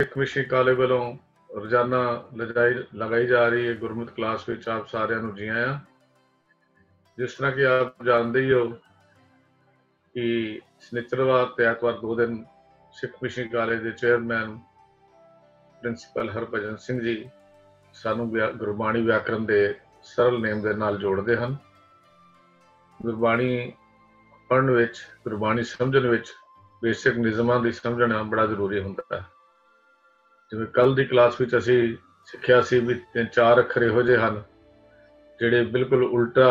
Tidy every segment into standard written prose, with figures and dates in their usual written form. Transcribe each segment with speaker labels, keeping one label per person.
Speaker 1: Sikh mission college वालों रोजाना लगाई जा रही है गुरमत क्लास में आप सारे जी आया। जिस तरह कि आप जानते ही हो कि शनिचरवार ते ऐतवार 2 दिन सिख मिशन कॉलेज के चेयरमैन प्रिंसीपल हरभजन सिंह जी सानू गुरबाणी व्याकरण के सरल नेम के नाल जोड़ते हैं। गुरबाणी पढ़न विच, गुरबाणी समझण विच बेसिक निज़मां दी समझना बड़ा जरूरी हुंदा है। जिवें कल दी क्लास विच असीं सिੱਖਿਆ सी भी 3-4 अखर इहो ਜਿਹੇ ਹਨ ਜਿਹੜੇ बिल्कुल उल्टा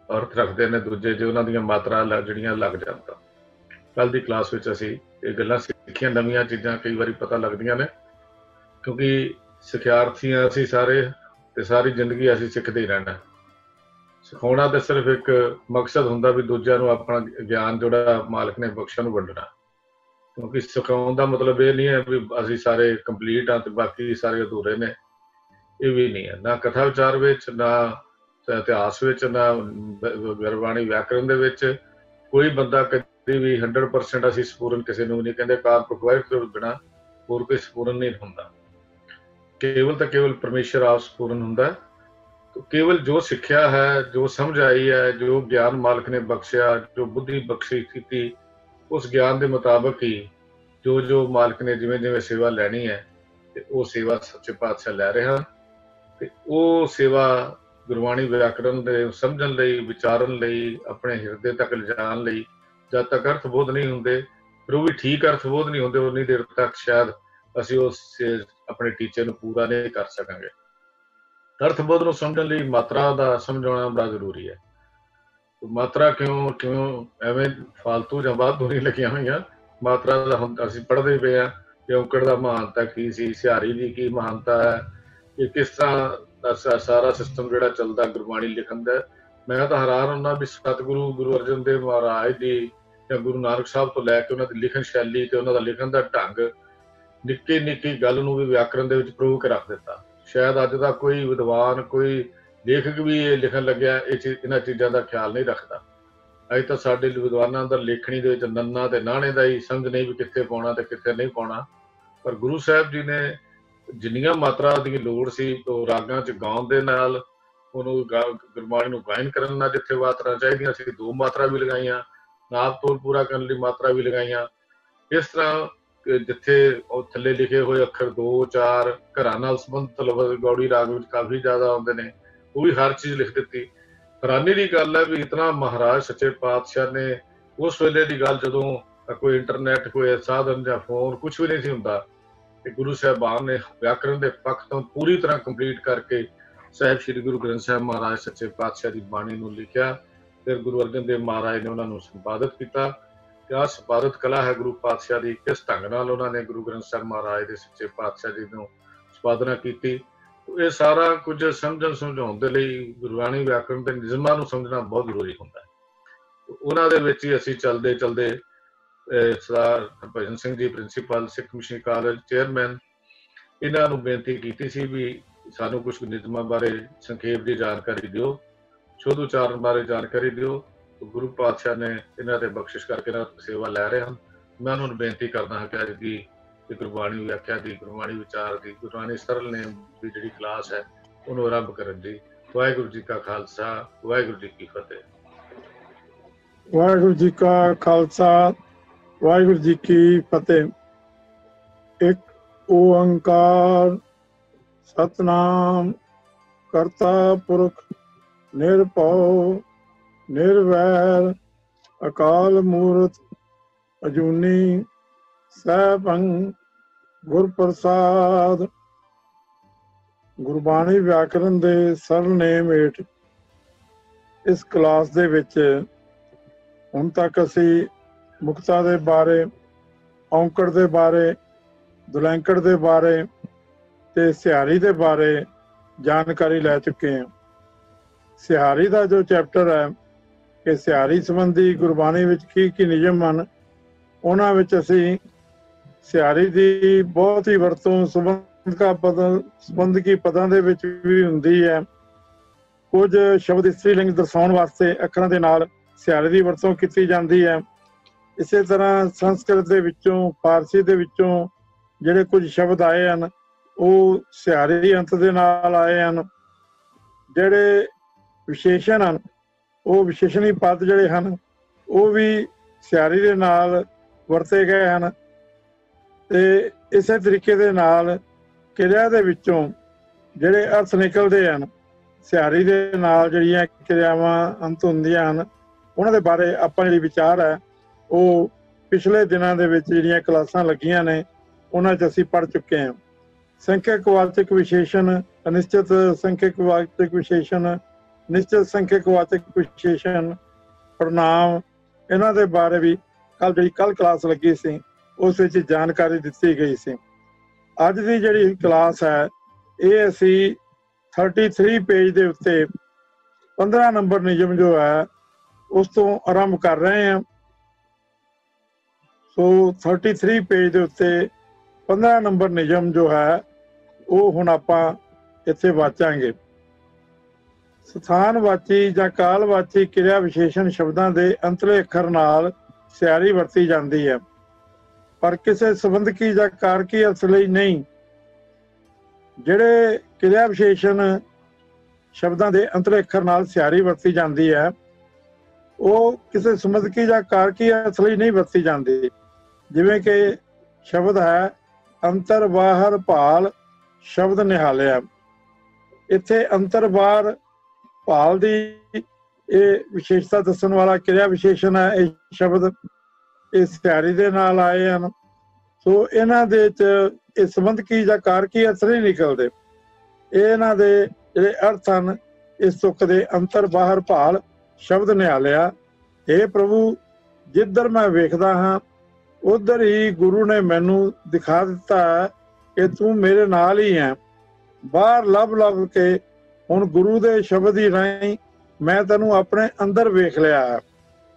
Speaker 1: अर्थ रखते हैं दूजे जो उन्हां दीयां मात्रा ਜਿਹੜੀਆਂ लग जाता। कल दी क्लास विच असीं ਇਹ ਗੱਲਾਂ सिੱਖੀਆਂ, नवीं चीज़ां कई वारी पता लगदियां ने क्योंकि सिखियार्थी हैं असीं सारे ते सारी जिंदगी असीं सिੱਖਦੇ ही रहना। सिखाउणा ते सिर्फ एक मकसद हुंदा भी दूजिਆਂ ਨੂੰ अपना ज्ञान ਜਿਹੜਾ मालिक ने बख्शिਆ ਨੂੰ वंडਣਾ। क्योंकि सिखाउण दा मतलब ये नहीं है भी असीं सारे कंप्लीट हाँ ते बाकी सारे अधूरे ने, ये भी नहीं है। ना कथा विचार विच, ना इतिहास विच, ना गुरबाणी व्याकरण दे विच कोई बंदा कभी भी 100% असीं संपूर्ण किसी नूं नहीं कहंदे। काल पुरख वाहिगुरू तो बिना होर कोई संपूर्ण नहीं हुंदा। केवल तो केवल परमेश्वर आप संपूर्ण हुंदा है। तो केवल जो सिक्ख्या है, जो समझ आई है, जो ज्ञान मालिक ने बख्शिया, जो बुद्धि बख्शी की, उस ज्ञान के मुताबिक ही जो जो मालिक ने जिवें जिवें सेवा लैनी है ते वो सेवा सच्चे पातशाह लै रहे हैं। ते वो सेवा गुरबाणी व्याकरण दे समझण लई, विचारन लई, अपने हिरदे तक लिजाण लई जद तक अर्थबोध नहीं हुंदे, फिर वो भी ठीक अर्थबोध नहीं हुंदे, उन्नी देर तक शायद असीं उस अपने टीचे नूं पूरा नहीं कर सकांगे। अर्थबोध नूं समझण लई मात्रा दा समझाउणा बड़ा जरूरी है। तो मात्रा क्यों क्यों एवें फालतू जां वाधू नहीं लगियां होईयां। मात्रा दा हुण असीं पढ़दे पए आ कि औंकड़ दा महानता की सी, सिहारी दी की महानता है, ये किस तरह सारा सिस्टम जिहड़ा चलदा गुरबाणी लिखण दा। मैं तां हैरान हुंदा भी सतगुरु गुरु अर्जन देव महाराज जी जां गुरु नानक साहब तो लैके उन्हां दी लिखण शैली ते उन्हां दा लिखण दा ढंग निक्की निक्की गल नूं भी व्याकरण दे विच प्रूव के रख दित्ता। शायद अज दा कोई विद्वान, कोई लेखक भी ये लिखण लग्या इन्हां चीज़ां दा ख्याल नहीं रखदा। अज तां साडे विद्वानां दा लेखणी दे विच नन्ना ते नाणे दा ही समझ नहीं भी कित्थे पाउणा ते कित्थे नहीं पाउणा। पर गुरु साहिब जी ने जिन्नियां मात्रा दी लोड़ सी तो रागां च गाउण दे नाल ਉਹਨੂੰ ਗੁਰਬਾਣੀ ਨੂੰ ਗਾਇਨ ਕਰਨ ਨਾਲ जिथे मात्रा ਚਾਹੀਦੀਆਂ ਸੀ 2 ਮਾਤਰਾ भी लगाईयां, नाप तोल पूरा करने ਲਈ मात्रा भी लगाईयां। इस तरह जिथे थल्ले लिखे हुए अखर 2-4 घरां नाल संबंधित लफ्ज़ गौड़ी राग विच काफ़ी ज़्यादा आउंदे ने, वो भी हर चीज़ लिख दित्ती। हैरानी की गल है भी इतना महाराज सच्चे पातशाह ने उस वेले की गल जदों कोई इंटरनेट, कोई साधन जां फोन कुछ भी नहीं सी हुंदा, गुरु साहिबान ने व्याकरण के पक्ष तो पूरी तरह कंप्लीट करके साहिब श्री गुरु ग्रंथ साहिब महाराज सच्चे पातशाह की बाणी नूं लिखिया। फिर गुरु अर्जन देव महाराज ने उन्होंने संपादित किया। क्या संपादित कला है गुरु पातशाह की, किस ढंग नाल उन्होंने गुरु ग्रंथ साहिब महाराज के सच्चे पातशाह जी नूं संपादना की। तो ये सारा कुछ समझण समझाउण दे लई गुरबाणी व्याकरण के निज़मां नूं समझना बहुत जरूरी हुंदा है। तो उन्हां दे विच ही असीं चलदे चलदे Sardar Harbhajan Singh ji principal Sikh mission college chairman इन्हां नूं बेनती कीती सी भी सानू कुछ निज़मां बारे संखेप की जानकारी दिओ, शुद्ध उचारण बारे जानकारी दिओ। तो गुरु पातशाह ने इन्हां ते बख्शिश करके इन्हां तो सेवा लै रहे हैं। मैं उन्होंने बेनती करदा हां कि अज दी गुरबाणी व्याख्या की, गुरबाणी विचार की, गुरबाणी सरल नेम की जिहड़ी क्लास है उन्होंने आरंभ करन दी। वाहिगुरू जी का खालसा, वाहिगुरू जी की फतेह।
Speaker 2: वाहिगुरू जी का खालसा, वाहिगुरू जी की फतेह। एक ओंकार सतनाम करता पुरख निरभउ निर्वैर अकाल मूरत अजूनी सैभं गुर प्रसाद। गुरबाणी व्याकरण दे सरल नेम हेठ इस क्लास दे विच हुण तक असी मुक्ता दे बारे, औंकड़ दे बारे, दुलैंकड़ दे बारे ते सिहारी दे बारे जानकारी लै चुके हैं। सिहारी का जो चैप्टर है कि सिहारी संबंधी गुरबाणी विच की नियम हैं, उन्हां विच असी सिहारी की बहुत ही वरतों संबंधकी पदां दे विच भी हुंदी है। कुछ शब्द स्त्रीलिंग दर्शाउण वास्ते अखरां दे नाल सिहारी की वरतों की जाती है। इसे तरह संस्कृत दे विचों, फारसी दे विचों ਜਿਹੜੇ ਕੁਝ ਸ਼ਬਦ ਆਏ ਹਨ ਉਹ ਸਿਆਰੀ ਅੰਤ ਦੇ ਨਾਲ ਆਏ ਹਨ। ਜਿਹੜੇ ਵਿਸ਼ੇਸ਼ਣ ਹਨ ਉਹ ਵਿਸ਼ੇਸ਼ਣੀ ਪਦ ਜਿਹੜੇ ਹਨ ਉਹ ਵੀ ਸਿਆਰੀ ਦੇ ਨਾਲ ਵਰਤੇ ਗਏ ਹਨ। ਤੇ ਇਸੇ ਤਰੀਕੇ ਦੇ ਨਾਲ ਕਿਰਿਆ ਦੇ ਵਿੱਚੋਂ ਜਿਹੜੇ ਅਰਥ ਨਿਕਲਦੇ ਹਨ, ਸਿਆਰੀ ਦੇ ਨਾਲ ਜਿਹੜੀਆਂ ਕਿਰਿਆਵਾਂ ਅੰਤ ਹੁੰਦੀਆਂ ਹਨ, ਉਹਨਾਂ ਦੇ ਬਾਰੇ ਆਪਾਂ ਜਿਹੜੀ ਵਿਚਾਰ ਹੈ ਉਹ ਪਿਛਲੇ ਦਿਨਾਂ ਦੇ ਵਿੱਚ ਜਿਹੜੀਆਂ ਕਲਾਸਾਂ ਲੱਗੀਆਂ ਨੇ ਉਹਨਾਂ 'ਚ ਅਸੀਂ ਪੜ੍ਹ ਚੁੱਕੇ ਹਾਂ। ਸੰਖਿਅਕ ਵਾਚਕ ਵਿਸ਼ੇਸ਼ਣ, ਅਨਿਸ਼ਚਿਤ ਸੰਖਿਅਕ ਵਾਚਕ ਵਿਸ਼ੇਸ਼ਣ, ਨਿਸ਼ਚਿਤ ਸੰਖਿਅਕ ਵਾਚਕ ਵਿਸ਼ੇਸ਼ਣ, ਪੜਨਾਮ, ਇਹਨਾਂ ਦੇ ਬਾਰੇ ਵੀ ਜਿਹੜੀ ਕੱਲ ਕਲਾਸ ਲੱਗੀ ਸੀ ਉਸ ਵਿੱਚ ਜਾਣਕਾਰੀ ਦਿੱਤੀ ਗਈ ਸੀ। ਅੱਜ ਦੀ ਜਿਹੜੀ ਕਲਾਸ ਹੈ ਇਹ ਅਸੀਂ 33 ਪੇਜ ਦੇ ਉੱਤੇ 15 ਨੰਬਰ ਨਿਯਮ ਜੋ ਹੈ ਉਸ ਤੋਂ ਆਰੰਭ ਕਰ ਰਹੇ ਹਾਂ। ਸੋ 33 ਪੇਜ ਦੇ ਉੱਤੇ 15 ਨੰਬਰ ਨਿਯਮ ਜੋ ਹੈ ਉਹ ਹੁਣ ਆਪਾਂ ਇੱਥੇ ਵਾਚਾਂਗੇ। ਸਥਾਨਵਾਚੀ ਜਾਂ ਕਾਲਵਾਚੀ ਕਿਰਿਆ ਵਿਸ਼ੇਸ਼ਣ ਸ਼ਬਦਾਂ ਦੇ ਅੰਤਲੇ ਅੱਖਰ ਨਾਲ ਸਿਆਰੀ ਵਰਤੀ ਜਾਂਦੀ ਹੈ, ਪਰ ਕਿਸੇ ਸੰਬੰਧਕੀ ਜਾਂ ਕਾਰਕੀ ਅਰਥ ਲਈ ਨਹੀਂ। ਜਿਹੜੇ ਕਿਰਿਆ ਵਿਸ਼ੇਸ਼ਣ ਸ਼ਬਦਾਂ ਦੇ ਅੰਤਲੇ ਅੱਖਰ ਨਾਲ ਸਿਆਰੀ ਵਰਤੀ ਜਾਂਦੀ ਹੈ ਉਹ ਕਿਸੇ ਸੰਬੰਧਕੀ ਜਾਂ ਕਾਰਕੀ ਅਰਥ ਲਈ ਨਹੀਂ ਵਰਤੀ ਜਾਂਦੀ। ਜਿਵੇਂ ਕਿ ਸ਼ਬਦ ਹੈ ਅੰਤਰ ਬਾਹਰ ਭਾਲ ਸ਼ਬਦ ਨਿਹਾਲਿਆ। ਇੱਥੇ ਅੰਤਰ ਬਾਹਰ ਭਾਲ ਦੀ ਇਹ ਵਿਸ਼ੇਸ਼ਤਾ ਦੱਸਣ ਵਾਲਾ ਕਿਰਿਆ ਵਿਸ਼ੇਸ਼ਣ ਹੈ। ਇਹ ਸ਼ਬਦ ਇਹ ਸਿਆਰੀ ਦੇ ਨਾਲ ਆਏ ਹਨ। ਸੋ ਇਹਨਾਂ ਦੇ ਚ ਇਹ ਸੰਬੰਧਕੀ ਜਾਂ ਕਾਰਕੀ ਅਰਥ ਨਹੀਂ ਨਿਕਲਦੇ। ਇਹਨਾਂ ਦੇ ਜਿਹੜੇ ਅਰਥ ਹਨ ਇਸ ਤੁਕ ਦੇ ਅੰਤਰ ਬਾਹਰ ਭਾਲ ਸ਼ਬਦ ਨਿਹਾਲਿਆ। ਇਹ ਪ੍ਰਭੂ ਜਿੱਧਰ ਮੈਂ ਵੇਖਦਾ ਹਾਂ ਉਧਰ ਹੀ ਗੁਰੂ ਨੇ ਮੈਨੂੰ ਦਿਖਾ ਦਿੱਤਾ ਹੈ ਕਿ ਤੂੰ ਮੇਰੇ ਨਾਲ ਹੀ ਹੈ। ਬਾਹਰ ਲੱਭ ਲੱਭ ਕੇ ਹੁਣ ਗੁਰੂ ਦੇ ਸ਼ਬਦ ਹੀ ਰਾਹੀਂ ਮੈਂ ਤੈਨੂੰ ਆਪਣੇ ਅੰਦਰ ਵੇਖ ਲਿਆ ਹੈ।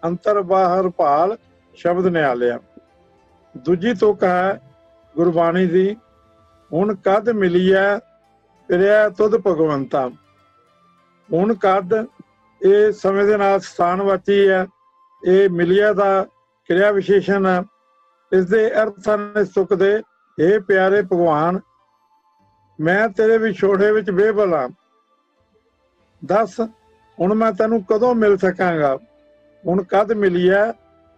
Speaker 2: ਅੰਤਰ ਬਾਹਰ ਭਾਲ ਸ਼ਬਦ ਨਿਹਾਲਿਆ। ਦੂਜੀ ਤੁਕ ਹੈ ਗੁਰਬਾਣੀ ਦੀ, ਹੁਣ ਕਦ ਮਿਲੀਐ ਫਿਰਿਆ ਤੁਧ ਭਗਵੰਤਾ। ਹੁਣ ਕਦ ਇਹ ਸਮੇਂ ਦੇ ਨਾਲ ਸਥਾਨਵਾਚੀ ਹੈ। ਇਹ ਮਿਲਿਆ ਦਾ ਕਿਰਿਆ ਵਿਸ਼ੇਸ਼ਣ ਹੈ। ਇਸ ਦੇ ਅਰਥ ਹਨ ਇਸ ਤੁਕ ਦੇ, ਹੇ ਪਿਆਰੇ ਭਗਵਾਨ ਮੈਂ ਤੇਰੇ ਵਿਛੋੜੇ ਵਿੱਚ ਬੇਬਲ ਹਾਂ। ਦੱਸ ਹੁਣ ਮੈਂ ਤੈਨੂੰ ਕਦੋਂ ਮਿਲ ਸਕਾਂਗਾ। ਹੁਣ ਕਦ ਮਿਲਿਆ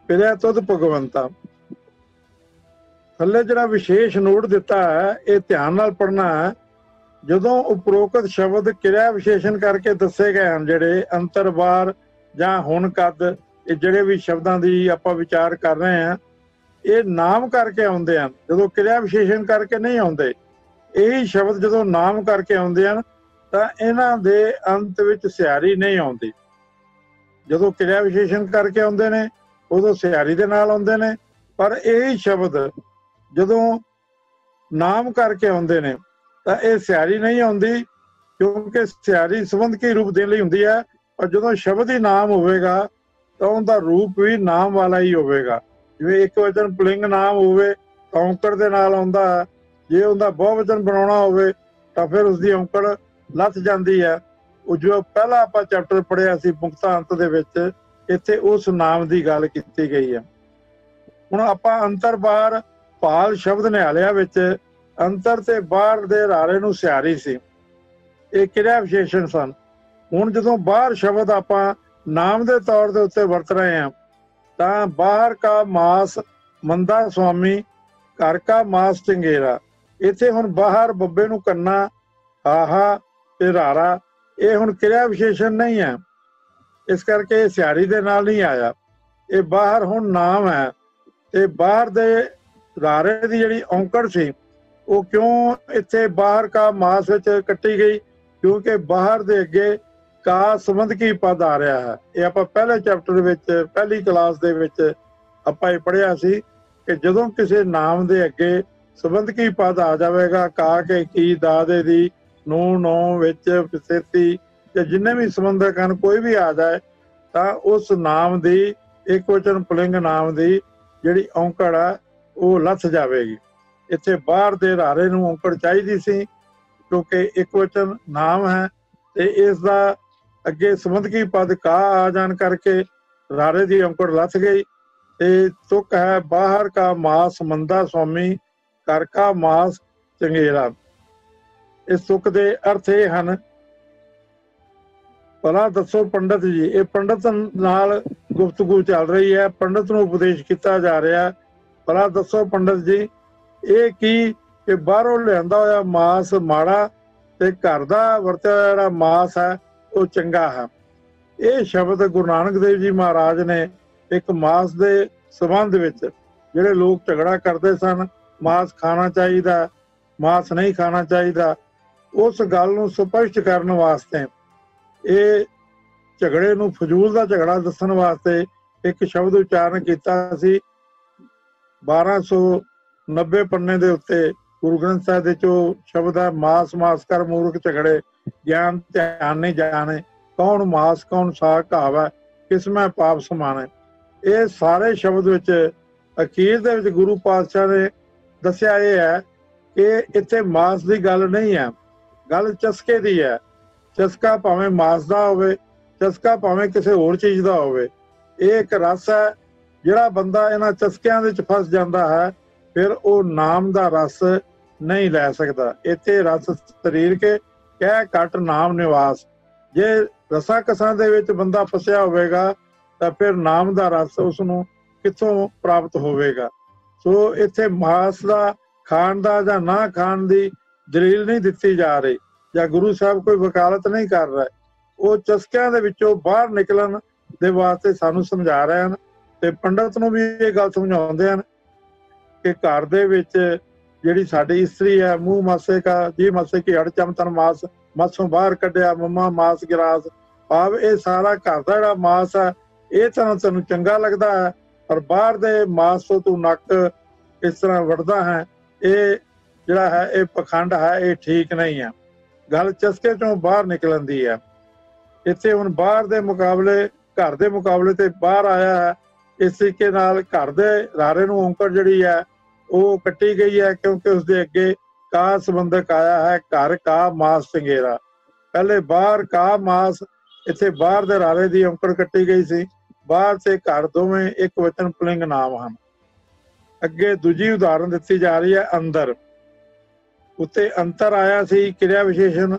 Speaker 2: ਫਿਰਿਆ ਤੁਧ ਭਗਵੰਤਾ। ਥੱਲੇ ਜਿਹੜਾ ਵਿਸ਼ੇਸ਼ ਨੋਟ ਦਿੱਤਾ ਹੈ ਇਹ ਧਿਆਨ ਨਾਲ ਪੜ੍ਹਨਾ ਹੈ। ਜਦੋਂ ਉਪਰੋਕਤ ਸ਼ਬਦ ਕਿਰਿਆ ਵਿਸ਼ੇਸ਼ਣ ਕਰਕੇ ਦੱਸੇ ਗਏ ਹਨ, ਜਿਹੜੇ ਅੰਤਰ ਬਾਹਰ ਜਾਂ ਹੁਣ ਕਦ, ਇਹ ਜਿਹੜੇ ਵੀ ਸ਼ਬਦਾਂ ਦੀ ਆਪਾਂ ਵਿਚਾਰ ਕਰ ਰਹੇ ਹਾਂ ਇਹ ਨਾਮ ਕਰਕੇ ਆਉਂਦੇ ਹਨ, ਜਦੋਂ ਕਿਰਿਆ ਵਿਸ਼ੇਸ਼ਣ ਕਰਕੇ ਨਹੀਂ ਆਉਂਦੇ। ਇਹੀ ਸ਼ਬਦ ਜਦੋਂ ਨਾਮ ਕਰਕੇ ਆਉਂਦੇ ਹਨ ਤਾਂ ਇਹਨਾਂ ਦੇ ਅੰਤ ਵਿੱਚ ਸਿਆਰੀ ਨਹੀਂ ਆਉਂਦੀ। ਜਦੋਂ ਕਿਰਿਆ ਵਿਸ਼ੇਸ਼ਣ ਕਰਕੇ ਆਉਂਦੇ ਨੇ ਉਦੋਂ ਸਿਆਰੀ ਦੇ ਨਾਲ ਆਉਂਦੇ ਨੇ, ਪਰ ਇਹੀ ਸ਼ਬਦ ਜਦੋਂ ਨਾਮ ਕਰਕੇ ਆਉਂਦੇ ਨੇ ਤਾਂ ਇਹ ਸਿਆਰੀ ਨਹੀਂ ਆਉਂਦੀ, ਕਿਉਂਕਿ ਸਿਆਰੀ ਸੰਬੰਧਕੀ ਰੂਪ ਦੇਣ ਲਈ ਹੁੰਦੀ ਹੈ। ਪਰ ਜਦੋਂ ਸ਼ਬਦ ਹੀ ਨਾਮ ਹੋਵੇਗਾ ਤਾਂ ਉਹਦਾ ਰੂਪ ਵੀ ਨਾਮ ਵਾਲਾ ਹੀ ਹੋਵੇਗਾ। ਜਿਵੇਂ ਇੱਕ ਵਚਨ ਪੁਲਿੰਗ ਨਾਮ ਹੋਵੇ ਤਾਂ ਔਂਕੜ ਦੇ ਨਾਲ ਆਉਂਦਾ ਹੈ। ਜੇ ਉਹਦਾ ਬਹੁਵਚਨ ਬਣਾਉਣਾ ਹੋਵੇ ਤਾਂ ਫਿਰ ਉਸਦੀ ਔਂਕੜ ਲੱਥ ਜਾਂਦੀ ਹੈ। ਉਹ ਜੋ ਪਹਿਲਾਂ ਆਪਾਂ ਚੈਪਟਰ ਪੜ੍ਹਿਆ ਸੀ ਮੁਕਤਾ ਅੰਤ ਦੇ ਵਿੱਚ, ਇੱਥੇ ਉਸ ਨਾਮ ਦੀ ਗੱਲ ਕੀਤੀ ਗਈ ਹੈ। ਹੁਣ ਆਪਾਂ ਅੰਤਰ ਬਾਹਰ ਭਾਲ ਸ਼ਬਦ ਨਿਹਾਲਿਆ ਵਿੱਚ ਅੰਤਰ ਤੇ ਬਾਹਰ ਦੇ ਰਾਰੇ ਨੂੰ ਸਿਆਰੀ ਸੀ, ਇਹ ਕਿਰਿਆ ਵਿਸ਼ੇਸ਼ਣ ਸਨ। ਹੁਣ ਜਦੋਂ ਬਾਹਰ ਸ਼ਬਦ ਆਪਾਂ ਨਾਮ ਦੇ ਤੌਰ ਦੇ ਉੱਤੇ ਵਰਤ ਰਹੇ ਹਾਂ ਤਾਂ ਬਾਹਰ ਕਾ ਮਾਸ ਮੰਦਾ ਸੁਆਮੀ ਘਰ ਕਾ ਮਾਸ ਚੰਗੇਰਾ। ਇੱਥੇ ਹੁਣ ਬਾਹਰ ਬੱਬੇ ਨੂੰ ਕੰਨਾ, ਹਾਹਾ ਤੇ ਰਾਰਾ ਇਹ ਹੁਣ ਕਿਰਿਆ ਵਿਸ਼ੇਸ਼ਣ ਨਹੀਂ ਹੈ, ਇਸ ਕਰਕੇ ਇਹ ਸਿਆਰੀ ਦੇ ਨਾਲ ਨਹੀਂ ਆਇਆ। ਇਹ ਬਾਹਰ ਹੁਣ ਨਾਮ ਹੈ। ਤੇ ਬਾਹਰ ਦੇ ਰਾਰੇ ਦੀ ਜਿਹੜੀ ਔਂਕੜ ਸੀ ਉਹ ਕਿਉਂ ਇੱਥੇ ਬਾਹਰ ਕਾ ਮਾਸ ਵਿੱਚ ਕੱਟੀ ਗਈ, ਕਿਉਂਕਿ ਬਾਹਰ ਦੇ ਅੱਗੇ ਕਾ ਸੰਬੰਧਕੀ ਪਦ ਆ ਰਿਹਾ ਹੈ। ਇਹ ਆਪਾਂ ਪਹਿਲੇ ਚੈਪਟਰ ਵਿੱਚ ਪਹਿਲੀ ਕਲਾਸ ਦੇ ਵਿੱਚ ਆਪਾਂ ਇਹ ਪੜ੍ਹਿਆ ਸੀ ਕਿ ਜਦੋਂ ਕਿਸੇ ਨਾਮ ਦੇ ਅੱਗੇ ਸੰਬੰਧਕੀ ਪਦ ਆ ਜਾਵੇਗਾ, ਕਾ ਕੇ ਕੀ ਦਾਦੇ ਦੀ ਨੂੰ ਨੌ ਵਿੱਚ ਵਿਸੇਤੀ ਜਾਂ ਜਿੰਨੇ ਵੀ ਸੰਬੰਧਕ ਹਨ ਕੋਈ ਵੀ ਆ ਜਾਏ ਤਾਂ ਉਸ ਨਾਮ ਦੀ ਇੱਕ ਵਚਨ ਪੁਲਿੰਗ ਨਾਮ ਦੀ ਜਿਹੜੀ ਔਂਕੜ ਆ ਉਹ ਲੱਥ ਜਾਵੇਗੀ। ਇੱਥੇ ਬਾਹਰ ਦੇ ਰਾਰੇ ਨੂੰ ਔਂਕੜ ਚਾਹੀਦੀ ਸੀ ਕਿਉਂਕਿ ਇੱਕ ਵਚਨ ਨਾਮ ਹੈ ਤੇ ਇਸ ਦਾ ਅੱਗੇ ਸੰਬੰਧਕੀ ਪਦ ਕਾ ਆ ਜਾਣ ਕਰਕੇ ਰਾਰੇ ਦੀ ਔਂਕੜ ਲੱਥ ਗਈ। ਤੇ ਤੁਕ ਹੈ ਬਾਹਰ ਕਾ ਮਾਸ ਮੰਦਾ ਸੁਆਮੀ ਘਰ ਕਾ ਮਾਸ ਚੰਗੇਰਾ। ਇਸ ਤੁਕ ਦੇ ਅਰਥ ਇਹ ਹਨ, ਭਲਾ ਦੱਸੋ ਪੰਡਤ ਜੀ, ਇਹ ਪੰਡਤ ਨਾਲ ਗੁਫ਼ਤਗੂ ਚੱਲ ਰਹੀ ਹੈ, ਪੰਡਤ ਨੂੰ ਉਪਦੇਸ਼ ਕੀਤਾ ਜਾ ਰਿਹਾ। ਭਲਾ ਦੱਸੋ ਪੰਡਤ ਜੀ, ਇਹ ਕੀ ਕਿ ਬਾਹਰੋਂ ਲਿਆਂਦਾ ਹੋਇਆ ਮਾਸ ਮਾੜਾ ਤੇ ਘਰ ਦਾ ਵਰਤਿਆ ਜਿਹੜਾ ਮਾਸ ਹੈ ਉਹ ਚੰਗਾ ਹੈ। ਇਹ ਸ਼ਬਦ ਗੁਰੂ ਨਾਨਕ ਦੇਵ ਜੀ ਮਹਾਰਾਜ ਨੇ ਇੱਕ ਮਾਸ ਦੇ ਸੰਬੰਧ ਵਿੱਚ, ਜਿਹੜੇ ਲੋਕ ਝਗੜਾ ਕਰਦੇ ਸਨ, ਮਾਸ ਖਾਣਾ ਚਾਹੀਦਾ, ਮਾਸ ਨਹੀਂ ਖਾਣਾ ਚਾਹੀਦਾ, ਉਸ ਗੱਲ ਨੂੰ ਸਪਸ਼ਟ ਕਰਨ ਵਾਸਤੇ, ਇਹ ਝਗੜੇ ਨੂੰ ਫਜ਼ੂਲ ਦਾ ਝਗੜਾ ਦੱਸਣ ਵਾਸਤੇ ਇੱਕ ਸ਼ਬਦ ਉਚਾਰਨ ਕੀਤਾ ਸੀ। 1290 ਪੰਨੇ ਦੇ ਉੱਤੇ ਗੁਰੂ ਗ੍ਰੰਥ ਸਾਹਿਬ ਦੇ ਚੋਂ ਸ਼ਬਦ ਹੈ, ਮਾਸ ਮਾਸ ਕਰ ਮੂਰਖ ਝਗੜੇ, ਗਿਆਨ ਧਿਆਨ ਨਹੀਂ ਜਾਣੇ, ਕੌਣ ਮਾਸ ਕੌਣ ਸਾਗ ਕਹਾਵਾ, ਕਿਸ ਮੈਂ ਪਾਪ ਸਮਾਣੇ। ਇਹ ਸਾਰੇ ਸ਼ਬਦ ਵਿੱਚ ਅਖੀਰ ਦੇ ਵਿੱਚ ਗੁਰੂ ਪਾਤਸ਼ਾਹ ਨੇ ਦੱਸਿਆ ਇਹ ਹੈ ਕਿ ਇੱਥੇ ਮਾਸ ਦੀ ਗੱਲ ਨਹੀਂ ਹੈ, ਗੱਲ ਚਸਕੇ ਦੀ ਹੈ। ਚਸਕਾ ਭਾਵੇਂ ਮਾਸ ਦਾ ਹੋਵੇ, ਚਸਕਾ ਭਾਵੇਂ ਕਿਸੇ ਹੋਰ ਚੀਜ਼ ਦਾ ਹੋਵੇ, ਇਹ ਇੱਕ ਰਸ ਹੈ। ਜਿਹੜਾ ਬੰਦਾ ਇਹਨਾਂ ਚਸਕਿਆਂ ਵਿੱਚ ਫਸ ਜਾਂਦਾ ਹੈ, ਫਿਰ ਉਹ ਨਾਮ ਦਾ ਰਸ ਨਹੀਂ ਲੈ ਸਕਦਾ। ਇੱਥੇ ਰਸ ਸਰੀਰ ਕੇ ਕਹਿ ਘਟ ਨਾਮ ਨਿਵਾਸ। ਜੇ ਰਸਾਂ ਕਸਾਂ ਦੇ ਵਿੱਚ ਬੰਦਾ ਫਸਿਆ ਹੋਵੇਗਾ ਤਾਂ ਫਿਰ ਨਾਮ ਦਾ ਰਸ ਉਸਨੂੰ ਕਿੱਥੋਂ ਪ੍ਰਾਪਤ ਹੋਵੇਗਾ। ਸੋ ਇੱਥੇ ਮਾਸ ਦਾ ਖਾਣ ਦਾ ਜਾਂ ਨਾ ਖਾਣ ਦੀ ਦਲੀਲ ਨਹੀਂ ਦਿੱਤੀ ਜਾ ਰਹੀ, ਜਾਂ ਗੁਰੂ ਸਾਹਿਬ ਕੋਈ ਵਕਾਲਤ ਨਹੀਂ ਕਰ ਰਹੇ। ਉਹ ਚਸਕਿਆਂ ਦੇ ਵਿੱਚੋਂ ਬਾਹਰ ਨਿਕਲਣ ਦੇ ਵਾਸਤੇ ਸਾਨੂੰ ਸਮਝਾ ਰਹੇ ਹਨ, ਤੇ ਪੰਡਤ ਨੂੰ ਵੀ ਇਹ ਗੱਲ ਸਮਝਾਉਂਦੇ ਹਨ ਕਿ ਘਰ ਦੇ ਵਿੱਚ ਜਿਹੜੀ ਸਾਡੀ ਇਸਤਰੀ ਹੈ, ਮੂੰਹ ਮਾਸੇ ਕਾ ਜੀ ਮਾਸੇ ਕੀ ਹੜ ਚਮਤਨ ਮਾਸ, ਮਾਸੋਂ ਬਾਹਰ ਕੱਢਿਆ ਮੰਮਾ ਮਾਸ ਗਿਰਾਸ। ਭਾਵ ਇਹ ਸਾਰਾ ਘਰ ਦਾ ਜਿਹੜਾ ਮਾਸ ਹੈ ਇਹ ਤੈਨੂੰ ਚੰਗਾ ਲੱਗਦਾ ਹੈ, ਪਰ ਬਾਹਰ ਦੇ ਮਾਸ ਤੋਂ ਤੂੰ ਨੱਕ ਇਸ ਤਰ੍ਹਾਂ ਵੜਦਾ ਹੈ, ਇਹ ਜਿਹੜਾ ਹੈ ਇਹ ਪਖੰਡ ਹੈ, ਇਹ ਠੀਕ ਨਹੀਂ ਹੈ। ਗੱਲ ਚਸਕੇ ਚੋਂ ਬਾਹਰ ਨਿਕਲਣ ਦੀ ਹੈ। ਇੱਥੇ ਹੁਣ ਬਾਹਰ ਦੇ ਮੁਕਾਬਲੇ ਘਰ ਦੇ ਮੁਕਾਬਲੇ ਤੇ ਬਾਹਰ ਆਇਆ ਹੈ। ਇਸ ਤਰੀਕੇ ਨਾਲ ਘਰ ਦੇ ਰਾਰੇ ਨੂੰ ਔਂਕੜ ਜਿਹੜੀ ਹੈ ਉਹ ਕੱਟੀ ਗਈ ਹੈ, ਕਿਉਂਕਿ ਉਸਦੇ ਅੱਗੇ ਕਾ ਸੰਬੰਧਕ ਆਇਆ ਹੈ, ਘਰ ਕਾ ਮਾਸ ਚੰਗੇਰਾ। ਪਹਿਲੇ ਬਾਹਰ ਕਾ ਮਾਸ, ਇੱਥੇ ਬਾਹਰ ਦੇ ਰਾਰੇ ਦੀ ਔਂਕੜ ਕੱਟੀ ਗਈ ਸੀ। ਬਾਹਰ ਤੇ ਘਰ ਦੋਵੇਂ ਇੱਕ ਵਚਨ ਪੁਲਿੰਗ ਨਾਮ ਹਨ। ਅੱਗੇ ਦੂਜੀ ਉਦਾਹਰਨ ਦਿੱਤੀ ਜਾ ਰਹੀ ਹੈ, ਅੰਦਰ। ਉੱਤੇ ਅੰਤਰ ਆਇਆ ਸੀ ਕਿਰਿਆ ਵਿਸ਼ੇਸ਼ਣ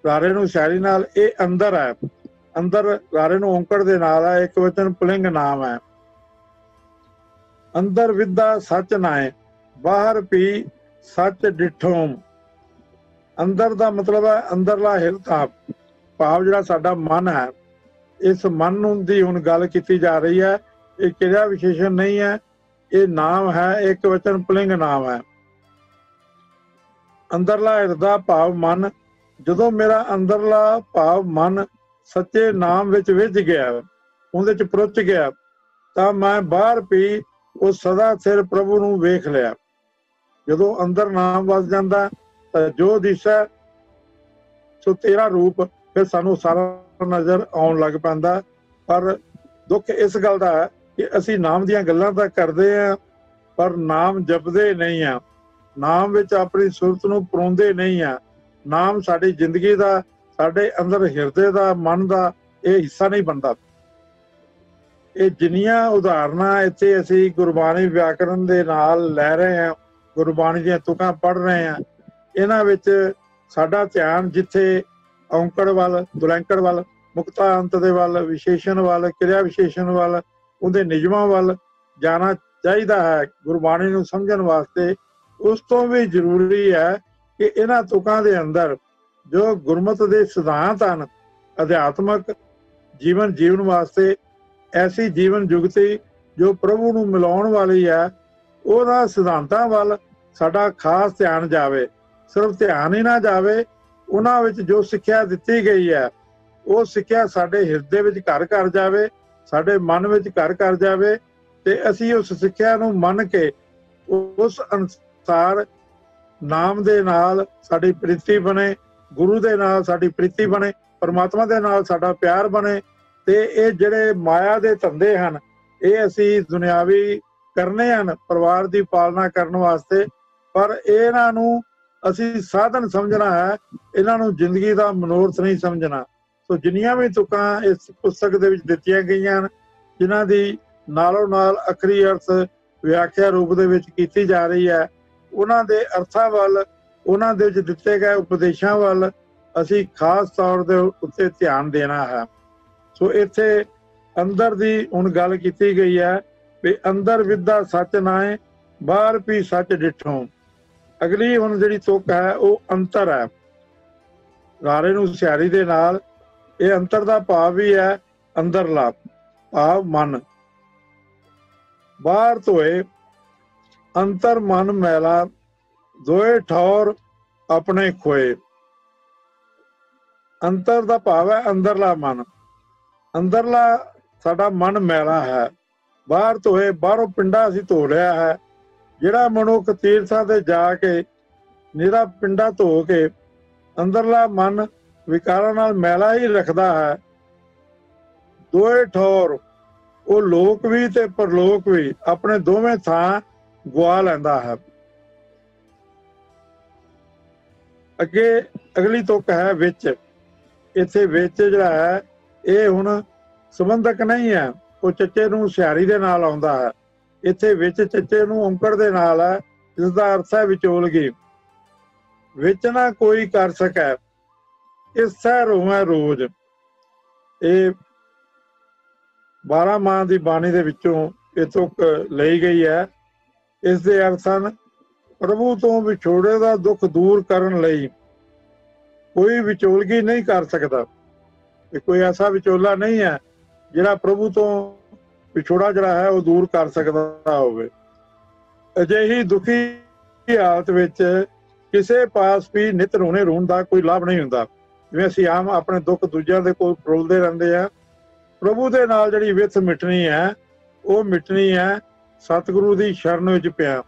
Speaker 2: ਰਾਰੇ ਨੂੰ ਸ਼ਾਇਰੀ ਨਾਲ, ਇਹ ਅੰਦਰ ਹੈ। ਅੰਦਰ ਰਾਰੇ ਨੂੰ ਔਂਕੜ ਦੇ ਨਾਲ ਹੈ, ਇੱਕ ਵਚਨ ਪੁਲਿੰਗ ਨਾਮ ਹੈ। ਅੰਦਰ ਵਿਦਾ ਸੱਚ ਨਾਏ, ਬਾਹਰ ਵੀ ਸੱਚ ਡਿਠੋਮ। ਅੰਦਰ ਦਾ ਮਤਲਬ ਹੈ ਅੰਦਰਲਾ ਹਿਰਦਾ, ਭਾਵ ਜਿਹੜਾ ਸਾਡਾ ਮਨ ਹੈ। ਇਸ ਮਨ ਨੂੰ ਦੀ ਹੁਣ ਗੱਲ ਕੀਤੀ ਜਾ ਰਹੀ ਹੈ। ਇਹ ਕਿਰਿਆ ਵਿਸ਼ੇਸ਼ਣ ਨਹੀਂ ਹੈ, ਇਹ ਨਾਮ ਹੈ, ਇੱਕ ਵਚਨ ਪੁਲਿੰਗ ਨਾਮ ਹੈ। ਅੰਦਰਲਾ ਹਿਰਦਾ ਭਾਵ ਮਨ। ਜਦੋਂ ਮੇਰਾ ਅੰਦਰਲਾ ਭਾਵ ਮਨ ਸੱਚੇ ਨਾਮ ਵਿੱਚ ਵਿਝ ਗਿਆ, ਉਹਦੇ ਚ ਪਰੁੱਚ ਗਿਆ, ਤਾਂ ਮੈਂ ਬਾਹਰ ਵੀ ਉਹ ਸਦਾ ਸਿਰ ਪ੍ਰਭੂ ਨੂੰ ਵੇਖ ਲਿਆ। ਜਦੋਂ ਅੰਦਰ ਨਾਮ ਵਸ ਜਾਂਦਾ ਤਾਂ ਜੋ ਦਿਸ਼ਾ ਸੋ ਤੇਰਾ ਰੂਪ, ਫਿਰ ਸਾਨੂੰ ਸਾਰਾ ਨਜ਼ਰ ਆਉਣ ਲੱਗ ਪੈਂਦਾ। ਪਰ ਦੁੱਖ ਇਸ ਗੱਲ ਦਾ ਹੈ ਕਿ ਅਸੀਂ ਨਾਮ ਦੀਆਂ ਗੱਲਾਂ ਤਾਂ ਕਰਦੇ ਹਾਂ, ਪਰ ਨਾਮ ਜਪਦੇ ਨਹੀਂ ਆ, ਨਾਮ ਵਿੱਚ ਆਪਣੀ ਸੁਰਤ ਨੂੰ ਪਰੋਂਦੇ ਨਹੀਂ ਆ। ਨਾਮ ਸਾਡੀ ਜ਼ਿੰਦਗੀ ਦਾ, ਸਾਡੇ ਅੰਦਰ ਹਿਰਦੇ ਦਾ, ਮਨ ਦਾ ਇਹ ਹਿੱਸਾ ਨਹੀਂ ਬਣਦਾ। ਇਹ ਜਿੰਨੀਆਂ ਉਦਾਹਰਨਾਂ ਇੱਥੇ ਅਸੀਂ ਗੁਰਬਾਣੀ ਵਿਆਕਰਨ ਦੇ ਨਾਲ ਲੈ ਰਹੇ ਹਾਂ, ਗੁਰਬਾਣੀ ਦੀਆਂ ਤੁਕਾਂ ਪੜ੍ਹ ਰਹੇ ਹਾਂ, ਇਹਨਾਂ ਵਿੱਚ ਸਾਡਾ ਧਿਆਨ ਜਿੱਥੇ ਔਂਕੜ ਵੱਲ, ਦੁਲੈਂਕੜ ਵੱਲ, ਮੁਕਤਾ ਅੰਤ ਦੇ ਵੱਲ, ਵਿਸ਼ੇਸ਼ਣ ਵੱਲ, ਕਿਰਿਆ ਵਿਸ਼ੇਸ਼ਣ ਵੱਲ, ਉਹਦੇ ਨਿਯਮਾਂ ਵੱਲ ਜਾਣਾ ਚਾਹੀਦਾ ਹੈ ਗੁਰਬਾਣੀ ਨੂੰ ਸਮਝਣ ਵਾਸਤੇ। ਉਸ ਤੋਂ ਵੀ ਜ਼ਰੂਰੀ ਹੈ ਕਿ ਇਹਨਾਂ ਤੁਕਾਂ ਦੇ ਅੰਦਰ ਜੋ ਗੁਰਮਤਿ ਦੇ ਸਿਧਾਂਤ ਹਨ, ਅਧਿਆਤਮਕ ਜੀਵਨ ਜੀਵਨ ਵਾਸਤੇ ਐਸੀ ਜੀਵਨ ਜੁਗਤੀ ਜੋ ਪ੍ਰਭੂ ਨੂੰ ਮਿਲਾਉਣ ਵਾਲੀ ਹੈ, ਉਹਨਾਂ ਸਿਧਾਂਤਾਂ ਵੱਲ ਸਾਡਾ ਖਾਸ ਧਿਆਨ ਜਾਵੇ। ਸਿਰਫ ਧਿਆਨ ਹੀ ਨਾ ਜਾਵੇ, ਉਹਨਾਂ ਵਿੱਚ ਜੋ ਸਿੱਖਿਆ ਦਿੱਤੀ ਗਈ ਹੈ ਉਹ ਸਿੱਖਿਆ ਸਾਡੇ ਹਿਰਦੇ ਵਿੱਚ ਘਰ ਕਰ ਜਾਵੇ, ਸਾਡੇ ਮਨ ਵਿੱਚ ਘਰ ਕਰ ਜਾਵੇ, ਤੇ ਅਸੀਂ ਉਸ ਸਿੱਖਿਆ ਨੂੰ ਮੰਨ ਕੇ ਉਸ ਅਨੁਸਾਰ ਨਾਮ ਦੇ ਨਾਲ ਸਾਡੀ ਪ੍ਰੀਤੀ ਬਣੇ, ਗੁਰੂ ਦੇ ਨਾਲ ਸਾਡੀ ਪ੍ਰੀਤੀ ਬਣੇ, ਪਰਮਾਤਮਾ ਦੇ ਨਾਲ ਸਾਡਾ ਪਿਆਰ ਬਣੇ। ਤੇ ਇਹ ਜਿਹੜੇ ਮਾਇਆ ਦੇ ਧੰਦੇ ਹਨ, ਇਹ ਅਸੀਂ ਦੁਨਿਆਵੀ ਕਰਨੇ ਹਨ ਪਰਿਵਾਰ ਦੀ ਪਾਲਣਾ ਕਰਨ ਵਾਸਤੇ, ਪਰ ਇਹਨਾਂ ਨੂੰ ਅਸੀਂ ਸਾਧਨ ਸਮਝਣਾ ਹੈ, ਇਹਨਾਂ ਨੂੰ ਜ਼ਿੰਦਗੀ ਦਾ ਮਨੋਰਥ ਨਹੀਂ ਸਮਝਣਾ। ਸੋ ਜਿੰਨੀਆਂ ਵੀ ਤੁਕਾਂ ਇਸ ਪੁਸਤਕ ਦੇ ਵਿੱਚ ਦਿੱਤੀਆਂ ਗਈਆਂ ਹਨ, ਜਿਨ੍ਹਾਂ ਦੀ ਨਾਲੋਂ ਨਾਲ ਅਖਰੀ ਅਰਥ ਵਿਆਖਿਆ ਰੂਪ ਦੇ ਵਿੱਚ ਕੀਤੀ ਜਾ ਰਹੀ ਹੈ, ਉਹਨਾਂ ਦੇ ਅਰਥਾਂ ਵੱਲ, ਉਹਨਾਂ ਦੇ ਵਿੱਚ ਦਿੱਤੇ ਗਏ ਉਪਦੇਸ਼ਾਂ ਵੱਲ ਅਸੀਂ ਖਾਸ ਤੌਰ ਦੇ ਉੱਤੇ ਧਿਆਨ ਦੇਣਾ ਹੈ। ਸੋ ਇੱਥੇ ਅੰਦਰ ਦੀ ਹੁਣ ਗੱਲ ਕੀਤੀ ਗਈ ਹੈ ਵੀ ਅੰਦਰ ਵਿਦਾ ਸੱਚ ਨਾਏ, ਬਾਹਰ ਵੀ ਸੱਚ ਡਿਠੋਂ। ਅਗਲੀ ਹੁਣ ਜਿਹੜੀ ਤੁਕ ਹੈ ਉਹ ਅੰਤਰ ਹੈ। ਗਾਰੇ ਨੂੰ ਸਿਆਰੀ ਦੇ ਨਾਲ ਇਹ ਅੰਤਰ ਦਾ ਭਾਵ ਵੀ ਹੈ ਅੰਦਰਲਾ ਭਾਵ ਮਨ। ਬਾਹਰ ਧੋਏ ਅੰਤਰ ਮਨ ਮੈਲਾ, ਦੋਏ ਠੌਰ ਆਪਣੇ ਖੋਏ। ਅੰਤਰ ਦਾ ਭਾਵ ਹੈ ਅੰਦਰਲਾ ਮਨ। ਅੰਦਰਲਾ ਸਾਡਾ ਮਨ ਮੈਲਾ ਹੈ। ਬਾਹਰ ਧੋਏ, ਬਾਹਰੋਂ ਪਿੰਡਾ ਅਸੀਂ ਧੋ ਲਿਆ ਹੈ। ਜਿਹੜਾ ਮਨੁੱਖ ਤੀਰਥਾਂ ਤੇ ਜਾ ਕੇ ਨਿਰਾ ਪਿੰਡਾ ਧੋ ਕੇ ਅੰਦਰਲਾ ਮਨ ਵਿਕਾਰਾਂ ਨਾਲ ਮੈਲਾ ਹੀ ਰੱਖਦਾ ਹੈ, ਦੋਏ ਠੌਰ, ਉਹ ਲੋਕ ਵੀ ਤੇ ਪਰਲੋਕ ਵੀ ਆਪਣੇ ਦੋਵੇਂ ਥਾਂ ਗਵਾ ਲੈਂਦਾ ਹੈ। ਅੱਗੇ ਅਗਲੀ ਤੁਕ ਹੈ ਵਿੱਚ। ਇੱਥੇ ਵਿੱਚ ਜਿਹੜਾ ਹੈ ਇਹ ਹੁਣ ਸੰਬੰਧਕ ਨਹੀਂ ਹੈ, ਉਹ ਚੱਚੇ ਨੂੰ ਸਿਆਰੀ ਦੇ ਨਾਲ ਆਉਂਦਾ ਹੈ। ਇੱਥੇ ਵਿੱਚ ਚੱਚੇ ਨੂੰ ਔਂਕੜ ਦੇ ਨਾਲ ਹੈ, ਜਿਸ ਦਾ ਅਰਥ ਹੈ ਵਿਚੋਲਗੀ। ਵਿੱਚ ਨਾ ਕੋਈ ਕਰ ਸਕੈ, ਇਸੈ ਰੋਵੈ ਰੋਜ਼। ਇਹ 12 ਮਾਹ ਦੀ ਬਾਣੀ ਦੇ ਵਿੱਚੋਂ ਇਹ ਤੁਕ ਲਈ ਗਈ ਹੈ। ਇਸ ਦੇ ਅਰਥ ਹਨ ਪ੍ਰਭੂ ਤੋਂ ਵਿਛੋੜੇ ਦਾ ਦੁੱਖ ਦੂਰ ਕਰਨ ਲਈ ਕੋਈ ਵਿਚੋਲਗੀ ਨਹੀਂ ਕਰ ਸਕਦਾ। ਕੋਈ ਐਸਾ ਵਿਚੋਲਾ ਨਹੀਂ ਹੈ ਜਿਹੜਾ ਪ੍ਰਭੂ ਤੋਂ ਵਿਛੋੜਾ ਜਿਹੜਾ ਹੈ ਉਹ ਦੂਰ ਕਰ ਸਕਦਾ ਹੋਵੇ। ਅਜਿਹੀ ਦੁਖੀ ਹਾਲਤ ਵਿੱਚ ਕਿਸੇ ਪਾਸ ਵੀ ਨਿਤ ਰੋਣੇ ਰੋਣ ਦਾ ਕੋਈ ਲਾਭ ਨਹੀਂ ਹੁੰਦਾ। ਜਿਵੇਂ ਅਸੀਂ ਆਮ ਆਪਣੇ ਦੁੱਖ ਦੂਜਿਆਂ ਦੇ ਕੋਲ ਫਰੋਲਦੇ ਰਹਿੰਦੇ ਆ, ਪ੍ਰਭੂ ਦੇ ਨਾਲ ਜਿਹੜੀ ਵਿੱਥ ਮਿਟਣੀ ਹੈ ਉਹ ਮਿਟਣੀ ਹੈ ਸਤਿਗੁਰੂ ਦੀ ਸ਼ਰਨ ਵਿੱਚ ਪਿਆ।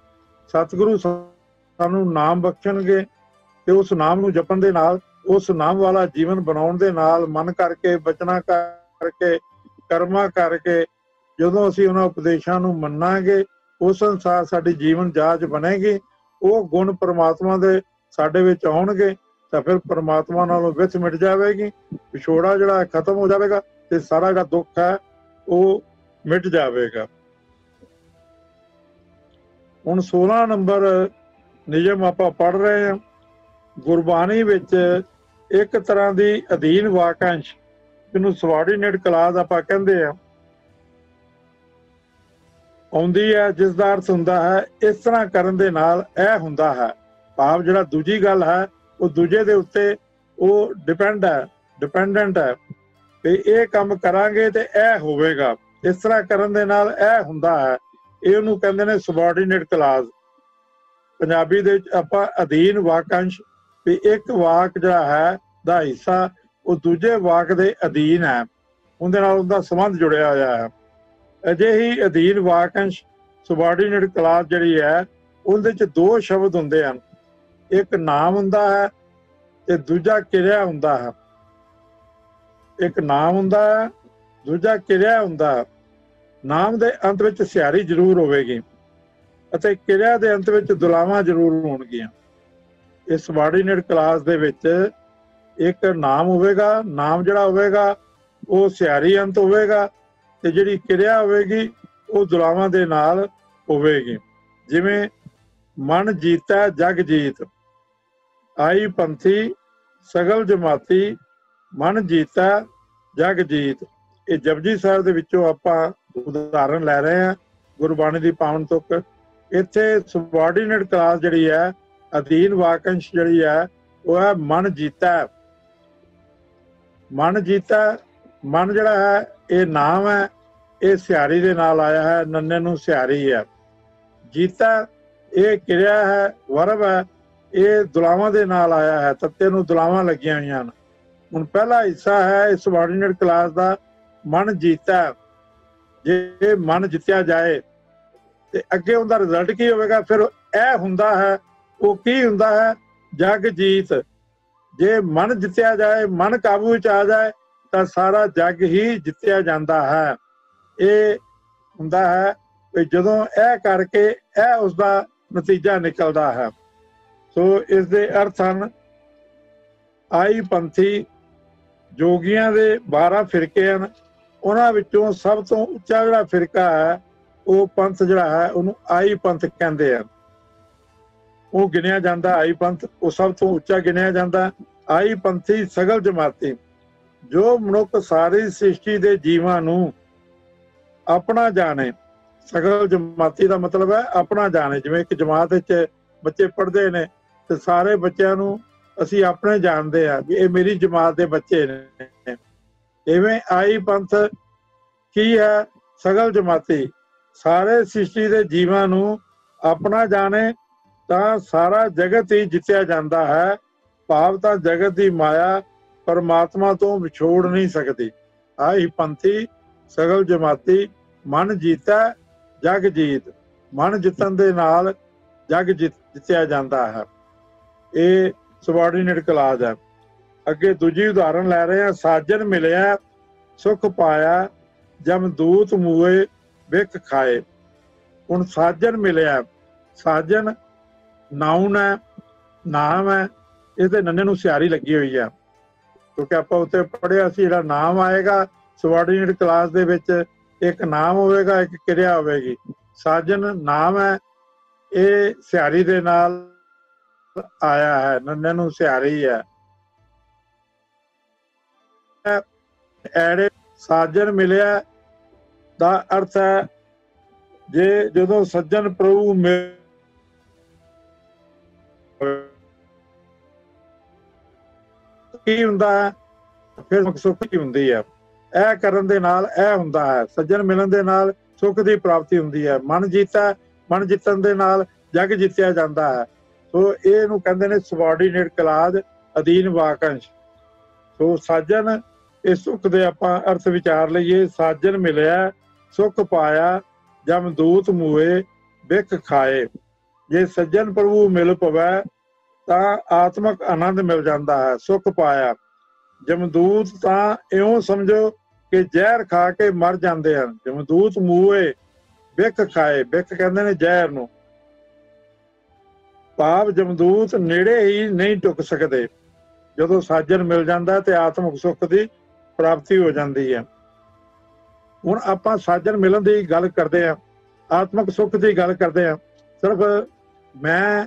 Speaker 2: ਸਤਿਗੁਰੂ ਸਾਨੂੰ ਨਾਮ ਬਖਸ਼ਣਗੇ ਤੇ ਉਸ ਨਾਮ ਨੂੰ ਜਪਣ ਦੇ ਨਾਲ, ਉਸ ਨਾਮ ਵਾਲਾ ਜੀਵਨ ਬਣਾਉਣ ਦੇ ਨਾਲ, ਮਨ ਕਰਕੇ, ਬਚਨਾ ਕਰਕੇ, ਕਰਮਾਂ ਕਰਕੇ ਜਦੋਂ ਅਸੀਂ ਉਹਨਾਂ ਉਪਦੇਸ਼ਾਂ ਨੂੰ ਮੰਨਾਂਗੇ, ਉਸ ਅਨੁਸਾਰ ਸਾਡੀ ਜੀਵਨ ਜਾਚ ਬਣੇਗੀ। ਉਹ ਗੁਣ ਪਰਮਾਤਮਾ ਦੇ ਸਾਡੇ ਵਿੱਚ ਆਉਣਗੇ ਤਾਂ ਫਿਰ ਪਰਮਾਤਮਾ ਨਾਲੋਂ ਵਿੱਥ ਮਿਟ ਜਾਵੇਗੀ, ਵਿਛੋੜਾ ਜਿਹੜਾ ਖਤਮ ਹੋ ਜਾਵੇਗਾ ਤੇ ਸਾਰਾ ਜਿਹੜਾ ਦੁੱਖ ਹੈ ਉਹ ਮਿਟ ਜਾਵੇਗਾ। ਹੁਣ 16 ਨੰਬਰ ਨਿਯਮ ਆਪਾਂ ਪੜ੍ਹ ਰਹੇ ਹਾਂ। ਗੁਰਬਾਣੀ ਵਿੱਚ ਇੱਕ ਤਰ੍ਹਾਂ ਦੀ ਅਧੀਨ ਵਾਕੰਸ਼, ਜਿਹਨੂੰ ਸਵਾਰਡੀਨੇਟ ਕਲਾਸ ਆਪਾਂ ਕਹਿੰਦੇ ਆ, ਆਉਂਦੀ ਹੈ, ਜਿਸ ਦਾ ਅਰਥ ਹੁੰਦਾ ਹੈ ਇਸ ਤਰ੍ਹਾਂ ਕਰਨ ਦੇ ਨਾਲ ਇਹ ਹੁੰਦਾ ਹੈ। ਭਾਵ ਜਿਹੜਾ ਦੂਜੀ ਗੱਲ ਹੈ ਉਹ ਦੂਜੇ ਦੇ ਉੱਤੇ ਉਹ ਡਿਪੈਂਡੈਂਟ ਹੈ ਵੀ ਇਹ ਕੰਮ ਕਰਾਂਗੇ ਤੇ ਇਹ ਹੋਵੇਗਾ, ਇਸ ਤਰ੍ਹਾਂ ਕਰਨ ਦੇ ਨਾਲ ਇਹ ਹੁੰਦਾ ਹੈ। ਇਹ ਉਹਨੂੰ ਕਹਿੰਦੇ ਨੇ ਸਬਆਰਡੀਨੇਟ ਕਲਾਸ। ਪੰਜਾਬੀ ਦੇ ਵਿੱਚ ਆਪਾਂ ਅਧੀਨ ਵਾਕੰਸ਼, ਵੀ ਇੱਕ ਵਾਕ ਜਿਹੜਾ ਹੈ ਦਾ ਹਿੱਸਾ ਉਹ ਦੂਜੇ ਵਾਕ ਦੇ ਅਧੀਨ ਹੈ, ਉਹਦੇ ਨਾਲ ਉਹਦਾ ਸੰਬੰਧ ਜੁੜਿਆ ਹੋਇਆ ਹੈ। ਅਜਿਹੀ ਅਧੀਨ ਵਾਕੰਸ਼ ਸਬਆਰਡੀਨੇਟ ਕਲਾਸ ਜਿਹੜੀ ਹੈ ਉਹਦੇ ਚ ਦੋ ਸ਼ਬਦ ਹੁੰਦੇ ਹਨ, ਇੱਕ ਨਾਮ ਹੁੰਦਾ ਹੈ ਤੇ ਦੂਜਾ ਕਿਰਿਆ ਹੁੰਦਾ ਹੈ। ਇੱਕ ਨਾਮ ਹੁੰਦਾ ਹੈ, ਦੂਜਾ ਕਿਰਿਆ ਹੁੰਦਾ ਹੈ। ਨਾਮ ਦੇ ਅੰਤ ਵਿੱਚ ਸਿਆਰੀ ਜ਼ਰੂਰ ਹੋਵੇਗੀ ਅਤੇ ਕਿਰਿਆ ਦੇ ਅੰਤ ਵਿੱਚ ਦੁਲਾਵਾਂ ਜ਼ਰੂਰ ਹੋਣਗੀਆਂ। ਇਸ ਸਬਆਰਡੀਨੇਟ ਕਲਾਸ ਦੇ ਵਿੱਚ ਇੱਕ ਨਾਮ ਹੋਵੇਗਾ, ਨਾਮ ਜਿਹੜਾ ਹੋਵੇਗਾ ਉਹ ਸਿਆਰੀ ਅੰਤ ਹੋਵੇਗਾ ਤੇ ਜਿਹੜੀ ਕਿਰਿਆ ਹੋਵੇਗੀ ਉਹ ਦੁਲਾਵਾਂ ਦੇ ਨਾਲ ਹੋਵੇਗੀ। ਜਿਵੇਂ ਮਨ ਜੀਤਾ ਜਗ ਜੀਤ, ਆਈ ਪੰਥੀ ਸਗਲ ਜਮਾਤੀ, ਮਨ ਜੀਤਾ ਜਗ ਜੀਤ। ਇਹ ਜਪਜੀ ਸਾਹਿਬ ਦੇ ਵਿੱਚੋਂ ਆਪਾਂ ਉਦਾਹਰਨ ਲੈ ਰਹੇ ਹਾਂ, ਗੁਰਬਾਣੀ ਦੀ ਪਾਵਨ ਤੁਕ। ਇੱਥੇ ਸਬਆਰਡੀਨੇਟ ਕਲਾਸ ਜਿਹੜੀ ਹੈ, ਅਧੀਨ ਵਾਕੰਸ਼ ਜਿਹੜੀ ਹੈ ਉਹ ਹੈ ਮਨ ਜੀਤਾ। ਮਨ ਜੀਤਾ, ਮਨ ਜਿਹੜਾ ਹੈ ਇਹ ਨਾਮ ਹੈ, ਇਹ ਸਿਆਰੀ ਦੇ ਨਾਲ ਆਇਆ ਹੈ, ਨੰਨੇ ਨੂੰ ਸਿਆਰੀ ਹੈ। ਜੀਤਾ ਇਹ ਕਿਰਿਆ ਹੈ, ਵਰਬ ਹੈ, ਇਹ ਦੁਲਾਵਾਂ ਦੇ ਨਾਲ ਆਇਆ ਹੈ, ਤੱਤੇ ਨੂੰ ਦੁਲਾਵਾਂ ਲੱਗੀਆਂ ਹੋਈਆਂ ਹਨ। ਹੁਣ ਪਹਿਲਾ ਹਿੱਸਾ ਹੈ ਇਸ ਸਬਆਰਡੀਨੇਟ ਕਲਾਸ ਦਾ, ਮਨ ਜੀਤਾ। ਜੇ ਮਨ ਜਿੱਤਿਆ ਜਾਏ ਤੇ ਅੱਗੇ ਉਹਦਾ ਰਿਜ਼ਲਟ ਕੀ ਹੋਵੇਗਾ? ਫਿਰ ਇਹ ਹੁੰਦਾ ਹੈ, ਉਹ ਕੀ ਹੁੰਦਾ ਹੈ? ਜਗ ਜੀਤ। ਜੇ ਮਨ ਜਿੱਤਿਆ ਜਾਏ, ਮਨ ਕਾਬੂ ਵਿੱਚ ਆ ਜਾਏ ਤਾਂ ਸਾਰਾ ਜਗ ਹੀ ਜਿੱਤਿਆ ਜਾਂਦਾ ਹੈ। ਇਹ ਹੁੰਦਾ ਹੈ ਵੀ ਜਦੋਂ ਇਹ ਕਰਕੇ ਇਹ ਉਸਦਾ ਨਤੀਜਾ ਨਿਕਲਦਾ ਹੈ। ਸੋ ਇਸ ਦੇ ਅਰਥ ਹਨ ਆਈ ਪੰਥੀ, ਜੋਗੀਆਂ ਦੇ 12 ਫਿਰਕੇ ਹਨ, ਉਹਨਾਂ ਵਿੱਚੋਂ ਸਭ ਤੋਂ ਉੱਚਾ ਜਿਹੜਾ ਫਿਰਕਾ ਹੈ ਉਹ ਪੰਥ ਜਿਹੜਾ ਹੈ ਉਹਨੂੰ ਆਈ ਪੰਥ ਕਹਿੰਦੇ ਆ। ਉਹ ਗਿਣਿਆ ਜਾਂਦਾ ਆਈ ਪੰਥ, ਉਹ ਸਭ ਤੋਂ ਉੱਚਾ ਗਿਣਿਆ ਜਾਂਦਾ। ਆਈ ਪੰਥੀ ਸਗਲ ਜਮਾਤੀ, ਜੋ ਮਨੁੱਖ ਸਾਰੀ ਸ੍ਰਿਸ਼ਟੀ ਦੇ ਜੀਵਾਂ ਨੂੰ ਆਪਣਾ ਜਾਣੇ। ਸਗਲ ਜਮਾਤੀ ਦਾ ਮਤਲਬ ਹੈ ਆਪਣਾ ਜਾਣੇ। ਜਿਵੇਂ ਇੱਕ ਜਮਾਤ ਵਿੱਚ ਬੱਚੇ ਪੜ੍ਹਦੇ ਨੇ ਤੇ ਸਾਰੇ ਬੱਚਿਆਂ ਨੂੰ ਅਸੀਂ ਆਪਣੇ ਜਾਣਦੇ ਆ ਵੀ ਇਹ ਮੇਰੀ ਜਮਾਤ ਦੇ ਬੱਚੇ ਨੇ। ਇਵੇਂ ਆਈ ਪੰਥ ਕੀ ਹੈ? ਸਗਲ ਜਮਾਤੀ, ਸਾਰੇ ਸ੍ਰਿਸ਼ਟੀ ਦੇ ਜੀਵਾਂ ਨੂੰ ਆਪਣਾ ਜਾਣੇ ਤਾਂ ਸਾਰਾ ਜਗਤ ਹੀ ਜਿੱਤਿਆ ਜਾਂਦਾ ਹੈ। ਭਾਵ ਤਾਂ ਜਗਤ ਦੀ ਮਾਇਆ ਪਰਮਾਤਮਾ ਤੋਂ ਵਿਛੋੜ ਨਹੀਂ ਸਕਦੀ। ਆਈ ਪੰਥੀ ਸਗਲ ਜਮਾਤੀ, ਮਨ ਜੀਤਾ ਜਗ ਜੀਤ। ਮਨ ਜਿੱਤਣ ਦੇ ਨਾਲ ਜਗ ਜਿੱਤਿਆ ਜਾਂਦਾ ਹੈ। ਇਹ ਸਬਆਰਡੀਨੇਟ ਕਲਾਜ਼ ਹੈ। ਅੱਗੇ ਦੂਜੀ ਉਦਾਹਰਨ ਲੈ ਰਹੇ ਹਾਂ। ਸਾਜਨ ਮਿਲਿਆ ਸੁਖ ਪਾਇਆ, ਜਮਦੂਤ ਮੂਏ ਵਿਖ ਖਾਏ। ਹੁਣ ਸਾਜਨ ਮਿਲਿਆ, ਸਾਜਨ ਨਾਉਨ ਹੈ, ਨਾਮ ਹੈ। ਇਹਦੇ ਨੰਨੇ ਨੂੰ ਸਿਆਰੀ ਲੱਗੀ ਹੋਈ ਆ, ਕਿਉਂਕਿ ਆਪਾਂ ਉੱਤੇ ਪੜ੍ਹਿਆ ਸੀ ਜਿਹੜਾ ਨਾਮ ਆਏਗਾ ਸਬਆਰਡੀਨੇਟ ਕਲਾਸ ਦੇ ਵਿੱਚ, ਇੱਕ ਨਾਮ ਹੋਵੇਗਾ, ਇੱਕ ਕਿਰਿਆ ਹੋਵੇਗੀ। ਸਾਜਨ ਨਾਮ ਹੈ, ਇਹ ਸਿਆਰੀ ਦੇ ਨਾਲ ਆਇਆ ਹੈ, ਨੰਨੇ ਨੂੰ ਸਿਆਰੀ ਹੈ। ਐੜੇ ਸਾਜਨ ਮਿਲਿਆ ਦਾ ਅਰਥ ਹੈ ਜੇ ਜਦੋਂ ਸੱਜਣ ਪ੍ਰਭੂ ਕੀ ਹੁੰਦਾ ਹੈ, ਫਿਰ ਸੁੱਖ ਕੀ ਹੁੰਦੀ ਹੈ। ਇਹ ਕਰਨ ਦੇ ਨਾਲ ਇਹ ਹੁੰਦਾ ਹੈ, ਸੱਜਣ ਮਿਲਣ ਦੇ ਨਾਲ ਸੁੱਖ ਦੀ ਪ੍ਰਾਪਤੀ ਹੁੰਦੀ ਹੈ। ਮਨ ਜੀਤਾ, ਮਨ ਜਿੱਤਣ ਦੇ ਨਾਲ ਜਗ ਜਿੱਤਿਆ ਜਾਂਦਾ ਹੈ। ਸੋ ਇਹਨੂੰ ਕਹਿੰਦੇ ਨੇ ਸਬਆਰਡੀਨੇਟ ਕਲਾਜ਼, ਅਧੀਨ ਵਾਕੰਸ਼। ਸੋ ਸਾਜਨ, ਇਹ ਸੁੱਖ ਦੇ ਆਪਾਂ ਅਰਥ ਵਿਚਾਰ ਲਈਏ। ਸਾਜਨ ਮਿਲਿਆ ਸੁੱਖ ਪਾਇਆ, ਜਮਦੂਤ ਮੂਏ ਵਿਖ ਖਾਏ। ਜੇ ਸੱਜਣ ਪ੍ਰਭੂ ਮਿਲ ਪਵੇ ਤਾਂ ਆਤਮਕ ਆਨੰਦ ਮਿਲ ਜਾਂਦਾ ਹੈ, ਸੁੱਖ ਪਾਇਆ। ਜਮਦੂਤ ਤਾਂ ਇਉਂ ਸਮਝੋ ਕਿ ਜ਼ਹਿਰ ਖਾ ਕੇ ਮਰ ਜਾਂਦੇ ਹਨ। ਜਮਦੂਤ ਮੂਏ ਵਿਖ ਖਾਏ, ਵਿਖ ਕਹਿੰਦੇ ਨੇ ਜ਼ਹਿਰ ਨੂੰ। ਭਾਵ ਜਮਦੂਤ ਨੇੜੇ ਹੀ ਨਹੀਂ ਟੁਕ ਸਕਦੇ। ਜਦੋਂ ਸਾਜਨ ਮਿਲ ਜਾਂਦਾ ਤੇ ਆਤਮਕ ਸੁੱਖ ਦੀ ਪ੍ਰਾਪਤੀ ਹੋ ਜਾਂਦੀ ਹੈ। ਹੁਣ ਆਪਾਂ ਸਾਜਨ ਮਿਲਣ ਦੀ ਗੱਲ ਕਰਦੇ ਹਾਂ, ਆਤਮਕ ਸੁੱਖ ਦੀ ਗੱਲ ਕਰਦੇ ਹਾਂ। ਸਿਰਫ ਮੈਂ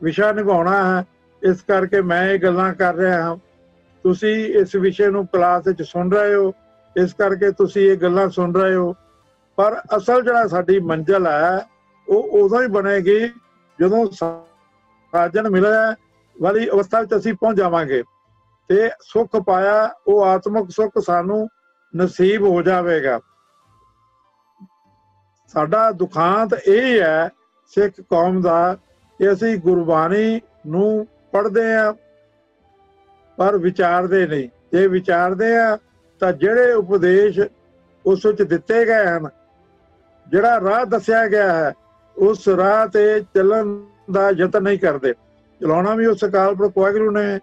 Speaker 2: ਵਿਸ਼ਾ ਨਿਭਾਉਣਾ ਹੈ, ਇਸ ਕਰਕੇ ਮੈਂ ਇਹ ਗੱਲਾਂ ਕਰ ਰਿਹਾ ਹਾਂ। ਤੁਸੀਂ ਇਸ ਵਿਸ਼ੇ ਨੂੰ ਕਲਾਸ ਵਿੱਚ ਸੁਣ ਰਹੇ ਹੋ, ਇਸ ਕਰਕੇ ਤੁਸੀਂ ਇਹ ਗੱਲਾਂ ਸੁਣ ਰਹੇ ਹੋ। ਪਰ ਅਸਲ ਜਿਹੜਾ ਸਾਡੀ ਮੰਜ਼ਿਲ ਹੈ ਉਹ ਉਦੋਂ ਹੀ ਬਣੇਗੀ ਜਦੋਂ ਸਾਜਨ ਮਿਲਿਆ ਵਾਲੀ ਅਵਸਥਾ ਵਿੱਚ ਅਸੀਂ ਪਹੁੰਚ ਜਾਵਾਂਗੇ ਤੇ ਸੁੱਖ ਪਾਇਆ, ਉਹ ਆਤਮਕ ਸੁੱਖ ਸਾਨੂੰ ਨਸੀਬ ਹੋ ਜਾਵੇਗਾ। ਸਾਡਾ ਦੁਖਾਂਤ ਇਹ ਹੈ ਸਿੱਖ ਕੌਮ ਦਾ ਕਿ ਅਸੀਂ ਗੁਰਬਾਣੀ ਨੂੰ ਪੜ੍ਹਦੇ ਹਾਂ ਪਰ ਵਿਚਾਰਦੇ ਨਹੀਂ। ਜੇ ਵਿਚਾਰਦੇ ਆ ਤਾਂ ਜਿਹੜੇ ਉਪਦੇਸ਼ ਉਸ ਵਿੱਚ ਦਿੱਤੇ ਗਏ ਹਨ, ਜਿਹੜਾ ਰਾਹ ਦੱਸਿਆ ਗਿਆ ਹੈ, ਉਸ ਰਾਹ ਤੇ ਚੱਲਣ ਦਾ ਯਤਨ ਨਹੀਂ ਕਰਦੇ। ਚਲਾਉਣਾ ਵੀ ਉਸ ਅਕਾਲ ਪੁਰਖ ਵਾਹਿਗੁਰੂ ਨੇ।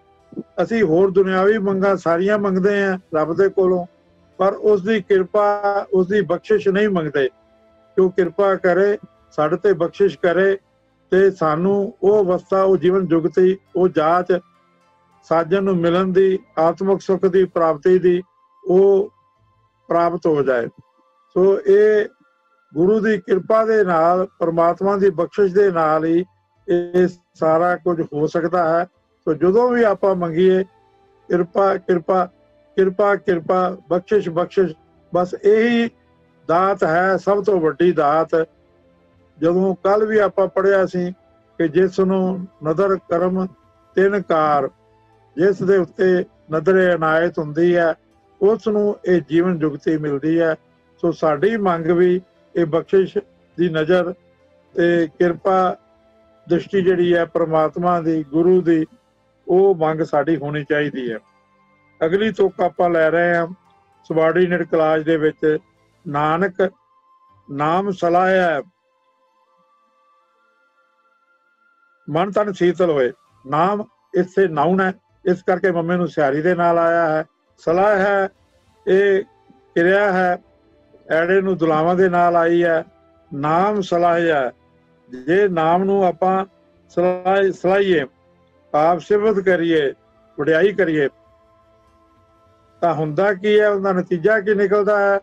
Speaker 2: ਅਸੀਂ ਹੋਰ ਦੁਨਿਆਵੀ ਮੰਗਾਂ ਸਾਰੀਆਂ ਮੰਗਦੇ ਹਾਂ ਰੱਬ ਦੇ ਕੋਲੋਂ, ਪਰ ਉਸ ਦੀ ਕਿਰਪਾ, ਉਸ ਦੀ ਬਖਸ਼ਿਸ਼ ਨਹੀਂ ਮੰਗਦੇ ਕਿ ਉਹ ਕਿਰਪਾ ਕਰੇ, ਸਾਡੇ ਤੇ ਬਖਸ਼ਿਸ਼ ਕਰੇ ਤੇ ਸਾਨੂੰ ਉਹ ਅਵਸਥਾ, ਉਹ ਜੀਵਨ ਜੁਗਤੀ, ਉਹ ਜਾਚ ਸਾਜਨ ਨੂੰ ਮਿਲਣ ਦੀ, ਆਤਮਕ ਸੁੱਖ ਦੀ ਪ੍ਰਾਪਤੀ ਦੀ, ਉਹ ਪ੍ਰਾਪਤ ਹੋ ਜਾਏ। ਸੋ ਇਹ ਗੁਰੂ ਦੀ ਕਿਰਪਾ ਦੇ ਨਾਲ, ਪਰਮਾਤਮਾ ਦੀ ਬਖਸ਼ਿਸ਼ ਦੇ ਨਾਲ ਹੀ ਇਹ ਸਾਰਾ ਕੁਝ ਹੋ ਸਕਦਾ ਹੈ। ਸੋ ਜਦੋਂ ਵੀ ਆਪਾਂ ਮੰਗੀਏ ਕਿਰਪਾ ਕਿਰਪਾ ਕਿਰਪਾ ਕਿਰਪਾ, ਬਖਸ਼ਿਸ਼ ਬਖਸ਼ਿਸ਼, ਬਸ ਇਹੀ ਦਾਤ ਹੈ, ਸਭ ਤੋਂ ਵੱਡੀ ਦਾਤ। ਜਦੋਂ ਕੱਲ ਵੀ ਆਪਾਂ ਪੜ੍ਹਿਆ ਸੀ ਕਿ ਜਿਸ ਨੂੰ ਨਦਰ ਕਰਮ ਤਿੰਨ ਕਾਰ, ਜਿਸ ਦੇ ਉੱਤੇ ਨਦਰੇ ਇਨਾਇਤ ਹੁੰਦੀ ਹੈ ਉਸ ਨੂੰ ਇਹ ਜੀਵਨ ਜੁਗਤੀ ਮਿਲਦੀ ਹੈ। ਸੋ ਸਾਡੀ ਮੰਗ ਵੀ ਇਹ ਬਖਸ਼ਿਸ਼ ਦੀ ਨਜ਼ਰ ਤੇ ਕਿਰਪਾ ਦ੍ਰਿਸ਼ਟੀ ਜਿਹੜੀ ਹੈ ਪਰਮਾਤਮਾ ਦੀ, ਗੁਰੂ ਦੀ, ਉਹ ਮੰਗ ਸਾਡੀ ਹੋਣੀ ਚਾਹੀਦੀ ਹੈ। ਅਗਲੀ ਤੁਕ ਆਪਾਂ ਲੈ ਰਹੇ ਹਾਂ ਸਬਆਰਡੀਨੇਟ ਕਲਾਜ਼ ਦੇ ਵਿੱਚ। ਨਾਨਕ ਨਾਮ ਸਲਾਹਿਆ ਮਨ ਤਨ ਸੀਤਲ ਹੋਏ। ਨਾਮ ਇਸੇ ਨਾਉਨ ਹੈ, ਇਸ ਕਰਕੇ ਮੰਮੇ ਨੂੰ ਸਿਆਰੀ ਦੇ ਨਾਲ ਆਇਆ ਹੈ। ਸਲਾਹ ਹੈ, ਇਹ ਕਿਰਿਆ ਹੈ, ਐੜੇ ਨੂੰ ਦੁਲਾਵਾਂ ਦੇ ਨਾਲ ਆਈ ਹੈ। ਨਾਮ ਸਲਾਹਿਆ, ਜੇ ਨਾਮ ਨੂੰ ਆਪਾਂ ਸਲਾਹੀਏ, ਆਪ ਸਿਫਤ ਕਰੀਏ, ਵਡਿਆਈ ਕਰੀਏ ਤਾਂ ਹੁੰਦਾ ਕੀ ਹੈ, ਉਹਦਾ ਨਤੀਜਾ ਕੀ ਨਿਕਲਦਾ ਹੈ?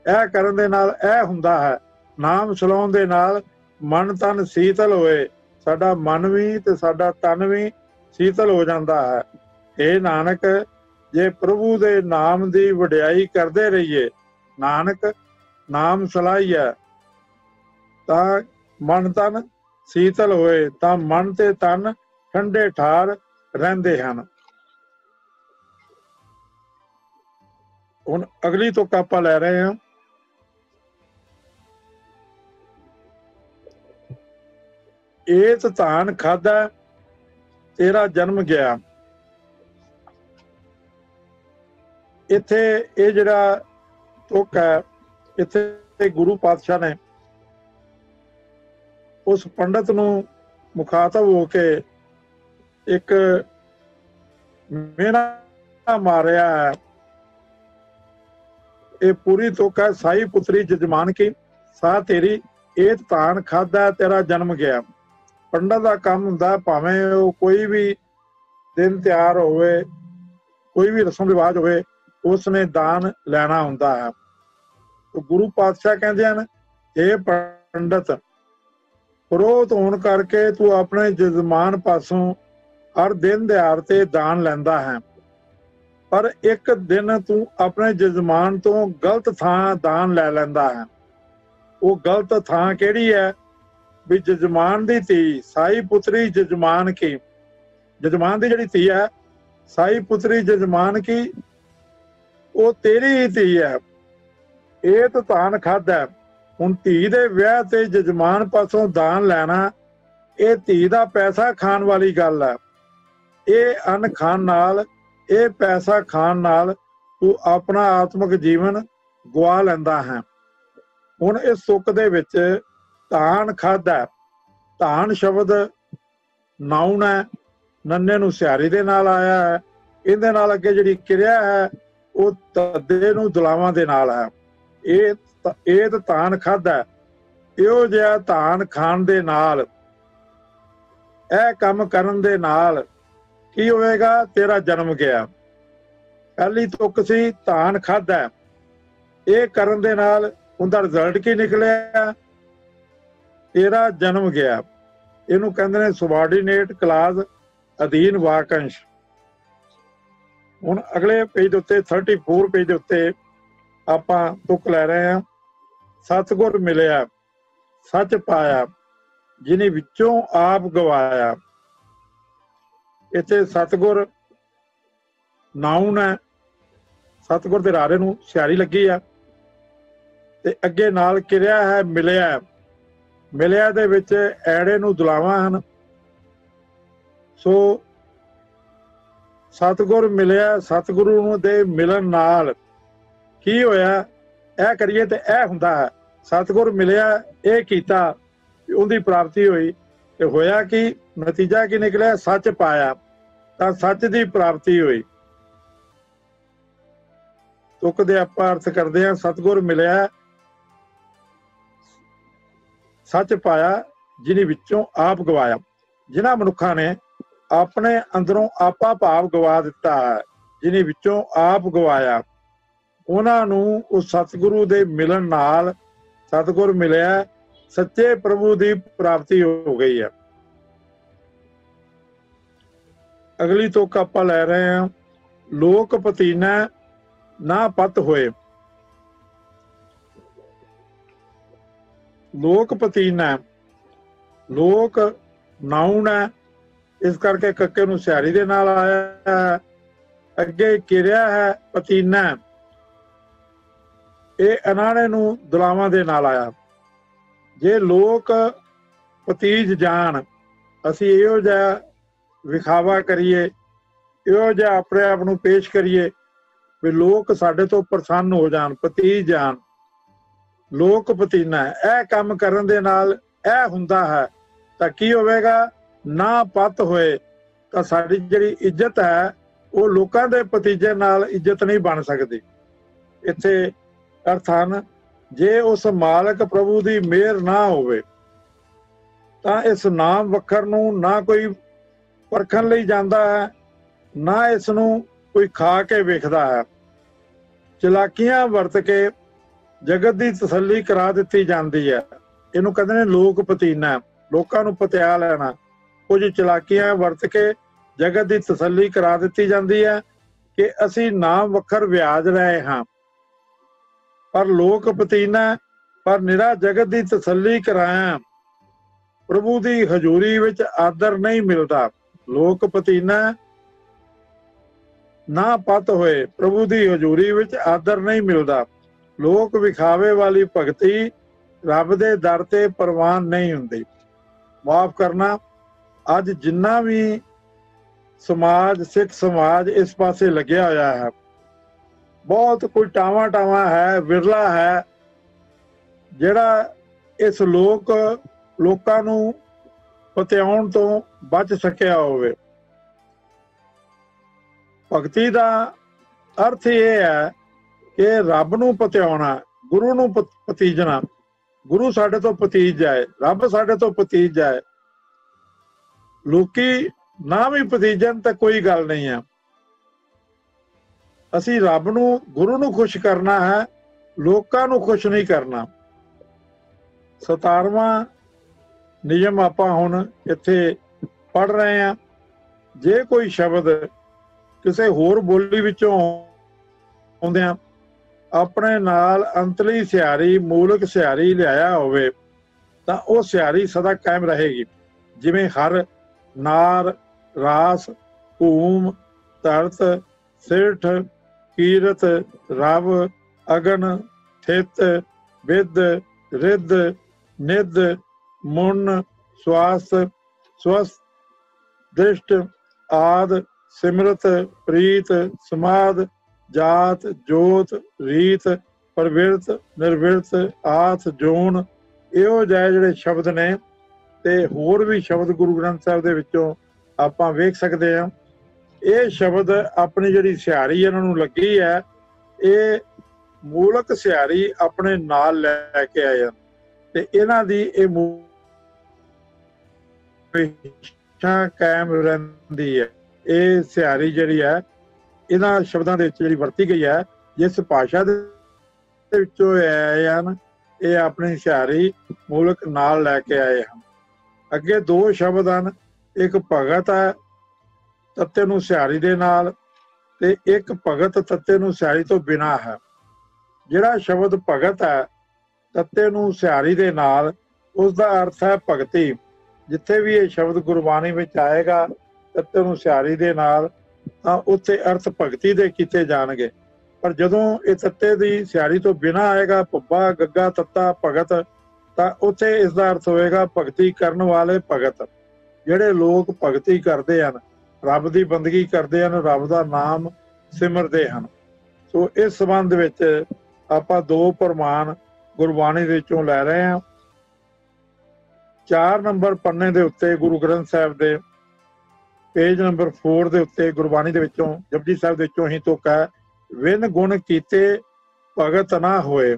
Speaker 2: ਇਹ ਕਰਨ ਦੇ ਨਾਲ ਇਹ ਹੁੰਦਾ ਹੈ, ਨਾਮ ਸਲਾਉਣ ਦੇ ਨਾਲ ਮਨ ਤਨ ਸੀਤਲ ਹੋਏ, ਸਾਡਾ ਮਨ ਵੀ ਤੇ ਸਾਡਾ ਤਨ ਵੀ ਸੀਤਲ ਹੋ ਜਾਂਦਾ ਹੈ। ਇਹ ਨਾਨਕ ਜੇ ਪ੍ਰਭੂ ਦੇ ਨਾਮ ਦੀ ਵਡਿਆਈ ਕਰਦੇ ਰਹੀਏ, ਨਾਨਕ ਨਾਮ ਸਲਾਹੀਐ, ਤਾਂ ਮਨ ਤਨ ਸੀਤਲ ਹੋਏ, ਤਾਂ ਮਨ ਤੇ ਤਨ ਠੰਡੇ ਠਾਰ ਰਹਿੰਦੇ ਹਨ। ਹੁਣ ਅਗਲੀ ਤੁਕ ਆਪਾਂ ਲੈ ਰਹੇ ਹਾਂ। ਏਤ ਧਾਨ ਖਾਧਾ ਤੇਰਾ ਜਨਮ ਗਿਆ। ਇੱਥੇ ਇਹ ਜਿਹੜਾ ਤੁਕ ਹੈ, ਇੱਥੇ ਗੁਰੂ ਪਾਤਸ਼ਾਹ ਨੇ ਉਸ ਪੰਡਤ ਨੂੰ ਮੁਖਾਤਬ ਹੋ ਕੇ ਇੱਕ ਮੇਨਾ ਮਾਰਿਆ ਹੈ। ਇਹ ਪੂਰੀ ਤੁਕ ਹੈ। ਸਾਈ ਪੁੱਤਰੀ ਜਜਮਾਨ ਕੀ ਸਾ ਤੇਰੀ ਏਤ ਧਾਨ ਖਾਧਾ ਤੇਰਾ ਜਨਮ ਗਿਆ। ਪੰਡਤ ਦਾ ਕੰਮ ਹੁੰਦਾ, ਭਾਵੇਂ ਉਹ ਕੋਈ ਵੀ ਦਿਨ ਤਿਉਹਾਰ ਹੋਵੇ, ਕੋਈ ਵੀ ਰਸਮ ਰਿਵਾਜ ਹੋਵੇ, ਉਸਨੇ ਦਾਨ ਲੈਣਾ ਹੁੰਦਾ ਹੈ। ਗੁਰੂ ਪਾਤਸ਼ਾਹ ਕਹਿੰਦੇ ਹਨ, ਇਹ ਪੰਡਤ ਪੁਰੋਹਿਤ ਹੋਣ ਕਰਕੇ ਤੂੰ ਆਪਣੇ ਜਜਮਾਨ ਪਾਸੋਂ ਹਰ ਦਿਨ ਦਿਹਾੜ ਤੇ ਦਾਨ ਲੈਂਦਾ ਹੈ, ਪਰ ਇੱਕ ਦਿਨ ਤੂੰ ਆਪਣੇ ਜਜਮਾਨ ਤੋਂ ਗਲਤ ਥਾਂ ਦਾਨ ਲੈ ਲੈਂਦਾ ਹੈ। ਉਹ ਗਲਤ ਥਾਂ ਕਿਹੜੀ ਹੈ? ਵੀ ਜਜਮਾਨ ਦੀ ਧੀ ਸਾਈ ਪੁੱਤਰੀ ਜਜਮਾਨ ਕੀ, ਜਜਮਾਨ ਦੀ ਜਿਹੜੀ ਧੀ ਹੈ ਸਾਈ ਪੁੱਤਰੀ ਜਜਮਾਨ ਕੀ, ਉਹ ਤੇਰੀ ਹੀ ਧੀ ਹੈ। ਇਹ ਤਾਂ ਧਾਨ ਖਾਧਾ। ਹੁਣ ਧੀ ਦੇ ਵਿਆਹ ਤੇ ਜਜਮਾਨ ਪਾਸੋਂ ਦਾਨ ਲੈਣਾ, ਇਹ ਧੀ ਦਾ ਪੈਸਾ ਖਾਣ ਵਾਲੀ ਗੱਲ ਹੈ। ਇਹ ਅੰਨ ਖਾਣ ਨਾਲ, ਇਹ ਪੈਸਾ ਖਾਣ ਨਾਲ ਤੂੰ ਆਪਣਾ ਆਤਮਿਕ ਜੀਵਨ ਗਵਾ ਲੈਂਦਾ ਹੈ। ਹੁਣ ਇਸ ਤੁਕ ਦੇ ਵਿੱਚ ਧਾਨ ਖਾਧਾ, ਧਾਨ ਸ਼ਬਦ ਨਾਉਨ ਹੈ, ਨੰਨੇ ਨੂੰ ਸਿਹਾਰੀ ਦੇ ਨਾਲ ਆਇਆ ਹੈ। ਇਹਦੇ ਨਾਲ ਅੱਗੇ ਜਿਹੜੀ ਕਿਰਿਆ ਹੈ ਉਹ ਤੱਦੇ ਨੂੰ ਦੁਲਾਵਾਂ ਦੇ ਨਾਲ ਹੈ। ਇਹ ਧਾਨ ਖਾਧਾ, ਇਹੋ ਜਿਹਾ ਧਾਨ ਖਾਣ ਦੇ ਨਾਲ, ਇਹ ਕੰਮ ਕਰਨ ਦੇ ਨਾਲ ਕੀ ਹੋਵੇਗਾ? ਤੇਰਾ ਜਨਮ ਗਿਆ। ਪਹਿਲੀ ਤੁਕ ਸੀ ਧਾਨ ਖਾਧਾ, ਇਹ ਕਰਨ ਦੇ ਨਾਲ ਉਹਦਾ ਰਿਜ਼ਲਟ ਕੀ ਨਿਕਲਿਆ? ਤੇਰਾ ਜਨਮ ਗਿਆ। ਇਹਨੂੰ ਕਹਿੰਦੇ ਨੇ ਸੁਬਾਰਡੀਨੇਟ ਕਲਾਸ ਅਧੀਨ ਵਾਕੰਸ਼। ਹੁਣ ਅਗਲੇ ਪੇਜ ਦੇ ਉੱਤੇ 34 ਪੇਜ ਦੇ ਉੱਤੇ ਆਪਾਂ ਤੁਕ ਲੈ ਰਹੇ ਹਾਂ। ਸਤਿਗੁਰ ਮਿਲਿਆ ਸੱਚ ਪਾਇਆ, ਜਿਨੇ ਵਿੱਚੋਂ ਆਪ ਗਵਾਇਆ। ਇੱਥੇ ਸਤਿਗੁਰ ਨਾਉਨ ਹੈ, ਸਤਿਗੁਰ ਦੇ ਰਾਰੇ ਨੂੰ ਸਿਹਾਰੀ ਲੱਗੀ ਆ, ਤੇ ਅੱਗੇ ਨਾਲ ਕਿਰਿਆ ਹੈ ਮਿਲਿਆ। ਮਿਲਿਆ ਦੇ ਵਿੱਚ ਐੜੇ ਨੂੰ ਦੁਲਾਵਾਂ ਹਨ। ਸੋ ਸਤਿਗੁਰ ਮਿਲਿਆ, ਸਤਿਗੁਰੂ ਨੂੰ ਦੇ ਮਿਲਣ ਨਾਲ ਕੀ ਹੋਇਆ? ਇਹ ਕਰੀਏ ਤੇ ਇਹ ਹੁੰਦਾ ਹੈ। ਸਤਿਗੁਰ ਮਿਲਿਆ, ਇਹ ਕੀਤਾ, ਉਹਦੀ ਪ੍ਰਾਪਤੀ ਹੋਈ, ਤੇ ਹੋਇਆ ਕੀ? ਨਤੀਜਾ ਕੀ ਨਿਕਲਿਆ? ਸੱਚ ਪਾਇਆ, ਤਾਂ ਸੱਚ ਦੀ ਪ੍ਰਾਪਤੀ ਹੋਈ। ਤੁਕ ਦੇ ਆਪਾਂ ਅਰਥ ਕਰਦੇ ਹਾਂ। ਸਤਿਗੁਰ ਮਿਲਿਆ ਸੱਚ ਪਾਇਆ, ਜਿਹਨੇ ਵਿੱਚੋਂ ਆਪ ਗਵਾਇਆ। ਜਿਨ੍ਹਾਂ ਮਨੁੱਖਾਂ ਨੇ ਆਪਣੇ ਅੰਦਰੋਂ ਆਪਾ ਭਾਵ ਗਵਾ ਦਿੱਤਾ ਹੈ, ਜਿਹਨੇ ਵਿੱਚੋਂ ਆਪ ਗਵਾਇਆ, ਉਹਨਾਂ ਨੂੰ ਉਸ ਸਤਿਗੁਰੂ ਦੇ ਮਿਲਣ ਨਾਲ, ਸਤਿਗੁਰ ਮਿਲਿਆ, ਸੱਚੇ ਪ੍ਰਭੂ ਦੀ ਪ੍ਰਾਪਤੀ ਹੋ ਗਈ ਹੈ। ਅਗਲੀ ਤੁਕ ਆਪਾਂ ਲੈ ਰਹੇ ਹਾਂ। ਲੋਕ ਪਤੀਨਾ ਨਾ ਪਤ ਹੋਏ। ਲੋਕ ਪਤੀਨਾ, ਲੋਕ ਨਾਉਨ ਹੈ, ਇਸ ਕਰਕੇ ਕੱਕੇ ਨੂੰ ਸਿਹਾਰੀ ਦੇ ਨਾਲ ਆਇਆ ਹੈ। ਅੱਗੇ ਕਿਰਿਆ ਹੈ ਪਤੀਨਾ, ਇਹ ਅਨਾਣੇ ਨੂੰ ਦੁਲਾਵਾਂ ਦੇ ਨਾਲ ਆਇਆ। ਜੇ ਲੋਕ ਪਤੀਜ ਜਾਣ, ਅਸੀਂ ਇਹੋ ਜਿਹਾ ਵਿਖਾਵਾ ਕਰੀਏ, ਇਹੋ ਜਿਹਾ ਆਪਣੇ ਆਪ ਨੂੰ ਪੇਸ਼ ਕਰੀਏ ਵੀ ਲੋਕ ਸਾਡੇ ਤੋਂ ਪ੍ਰਸੰਨ ਹੋ ਜਾਣ, ਪਤੀਜ ਜਾਣ। ਲੋਕ ਪਤੀਨਾ, ਇਹ ਕੰਮ ਕਰਨ ਦੇ ਨਾਲ ਇਹ ਹੁੰਦਾ ਹੈ, ਤਾਂ ਕੀ ਹੋਵੇਗਾ? ਨਾ ਪਤ ਹੋਏ, ਤਾਂ ਸਾਡੀ ਜਿਹੜੀ ਇੱਜ਼ਤ ਹੈ ਉਹ ਲੋਕਾਂ ਦੇ ਭਤੀਜੇ ਨਾਲ ਇੱਜ਼ਤ ਨਹੀਂ ਬਣ ਸਕਦੀ। ਇੱਥੇ ਅਰਥ ਹਨ, ਜੇ ਉਸ ਮਾਲਕ ਪ੍ਰਭੂ ਦੀ ਮਿਹਰ ਨਾ ਹੋਵੇ ਤਾਂ ਇਸ ਨਾਮ ਵੱਖਰ ਨੂੰ ਨਾ ਕੋਈ ਪਰਖਣ ਲਈ ਜਾਂਦਾ ਹੈ, ਨਾ ਇਸ ਨੂੰ ਕੋਈ ਖਾ ਕੇ ਵੇਖਦਾ ਹੈ। ਚਲਾਕੀਆਂ ਵਰਤ ਕੇ ਜਗਤ ਦੀ ਤਸੱਲੀ ਕਰਾ ਦਿੱਤੀ ਜਾਂਦੀ ਹੈ। ਇਹਨੂੰ ਕਹਿੰਦੇ ਨੇ ਲੋਕ ਪਤੀਨਾ। लोकां नूं पतिया लेना, कुछ चलाकियां वरत के जगत की तसल्ली करा दी जाती है कि असी नाम वखर व्याज रहे हाँ, पर लोक पतीना पर निरा जगत की तसल्ली कराया। प्रभु की हजूरी विच आदर नहीं मिलता, लोक पतीना ना पत होए, प्रभु की हजूरी विच आदर नहीं मिलता। लोक विखावे वाली भगती रब दे दर ते प्रवान नहीं हुंदी। माफ करना, अज जिन्ना भी समाज, सिख समाज इस पासे लग्या होया है, बहुत कोई टावा टावा है, विरला है जिहड़ा इस लोकां नूं पतिआउण तो बच सकिया होवे। भगती का अर्थ ये है कि रब नूं पतिआउणा, गुरु नूं पतीजना, गुरु साडे तो पतीज जाए, रब साडे तो पतीज जाए। लोकी ना भी पतीजन तो कोई गल नहीं है। असी रब नूं, गुरु नूं खुश करना है, लोकां नूं खुश नहीं करना। 17वां नियम आपां हुण इत्थे पढ़ रहे हैं। जे कोई शब्द किसी होर बोली विचों आउंदिआं अपने नाल अंतली सियारी, मूलक सियारी लिआया होवे तां ओह सियारी सदा कायम रहेगी। जिवें हर, नार, रास, भूम, धरत, सिरठ, कीरत, रव, अगन, थित, विद, रिद, निद, मुन, स्वास्थ, स्वस्थ, दृष्ट, आद, सिमरत, प्रीत, समाद, जात, जोत, रीत, प्रविरत, निर्विरत, आथ, जोन, ਇਹੋ ਜਿਹੇ ਜਿਹੜੇ ਸ਼ਬਦ ਨੇ ਤੇ ਹੋਰ ਵੀ ਸ਼ਬਦ ਗੁਰੂ ਗ੍ਰੰਥ ਸਾਹਿਬ ਦੇ ਵਿੱਚੋਂ ਆਪਾਂ ਵੇਖ ਸਕਦੇ ਹਾਂ। ਇਹ ਸ਼ਬਦ ਆਪਣੀ ਜਿਹੜੀ ਸਿਹਾਰੀ ਇਹਨਾਂ ਨੂੰ ਲੱਗੀ ਹੈ, ਇਹ ਮੂਲਕ ਸਿਹਾਰੀ ਆਪਣੇ ਨਾਲ ਲੈ ਕੇ ਆਏ ਹਨ ਤੇ ਇਹਨਾਂ ਦੀ ਇਹ ਕਾਇਮ ਰਹਿੰਦੀ ਹੈ। ਇਹ ਸਿਹਾਰੀ ਜਿਹੜੀ ਹੈ ਇਹਨਾਂ ਸ਼ਬਦਾਂ ਦੇ ਵਿੱਚ ਜਿਹੜੀ ਵਰਤੀ ਗਈ ਹੈ, ਜਿਸ ਭਾਸ਼ਾ ਦੇ ਵਿੱਚੋਂ ਆਏ ਹਨ, ਇਹ ਆਪਣੀ ਸਿਹਾਰੀ ਮੂਲਕ ਨਾਲ ਲੈ ਕੇ ਆਏ ਹਨ। ਅੱਗੇ ਦੋ ਸ਼ਬਦ ਹਨ, ਇੱਕ ਭਗਤ ਹੈ ਤੱਤੇ ਨੂੰ ਸਿਹਾਰੀ ਦੇ ਨਾਲ ਤੇ ਇੱਕ ਭਗਤ ਤੱਤੇ ਨੂੰ ਸਿਹਾਰੀ ਤੋਂ ਬਿਨਾਂ ਹੈ। ਜਿਹੜਾ ਸ਼ਬਦ ਭਗਤ ਹੈ ਤੱਤੇ ਨੂੰ ਸਿਹਾਰੀ ਦੇ ਨਾਲ, ਉਸ ਦਾ ਅਰਥ ਹੈ ਭਗਤੀ। ਜਿੱਥੇ ਵੀ ਇਹ ਸ਼ਬਦ ਗੁਰਬਾਣੀ ਵਿੱਚ ਆਏਗਾ ਤੱਤੇ ਨੂੰ ਸਿਹਾਰੀ ਦੇ ਨਾਲ, ਤਾਂ ਉੱਥੇ ਅਰਥ ਭਗਤੀ ਦੇ ਕੀਤੇ ਜਾਣਗੇ। ਪਰ ਜਦੋਂ ਇਹ ਤੱਤੇ ਦੀ ਸਿਹਾਰੀ ਤੋਂ ਬਿਨਾਂ ਆਏਗਾ, ਭੱਬਾ, ਗੱਗਾ, ਤੱਤਾ, ਭਗਤ, ਤਾਂ ਉੱਥੇ ਇਸ ਦਾ ਅਰਥ ਹੋਏਗਾ ਭਗਤੀ ਕਰਨ ਵਾਲੇ ਭਗਤ। ਜਿਹੜੇ ਲੋਕ ਭਗਤੀ ਕਰਦੇ ਹਨ, ਰੱਬ ਦੀ ਬੰਦਗੀ ਕਰਦੇ ਹਨ, ਰੱਬ ਦਾ ਨਾਮ ਸਿਮਰਦੇ ਹਨ। ਸੋ ਇਸ ਸੰਬੰਧ ਵਿੱਚ ਆਪਾਂ ਦੋ ਪ੍ਰਮਾਣ ਗੁਰਬਾਣੀ ਦੇ ਵਿੱਚੋਂ ਲੈ ਰਹੇ ਹਾਂ। 4 ਨੰਬਰ ਪੰਨੇ ਦੇ ਉੱਤੇ ਗੁਰੂ ਗ੍ਰੰਥ ਸਾਹਿਬ ਦੇ पेज नंबर 4 ਦੇ ਉੱਤੇ ਗੁਰਬਾਣੀ ਦੇ ਵਿੱਚੋਂ ਜਪਜੀ ਸਾਹਿਬ ਦੇ ਵਿੱਚੋਂ ਹੀ ਤੁਕ ਹੈ, ਵਿਨ ਗੁਣ ਕੀਤੇ ਭਗਤ ਨਾ ਹੋਏ।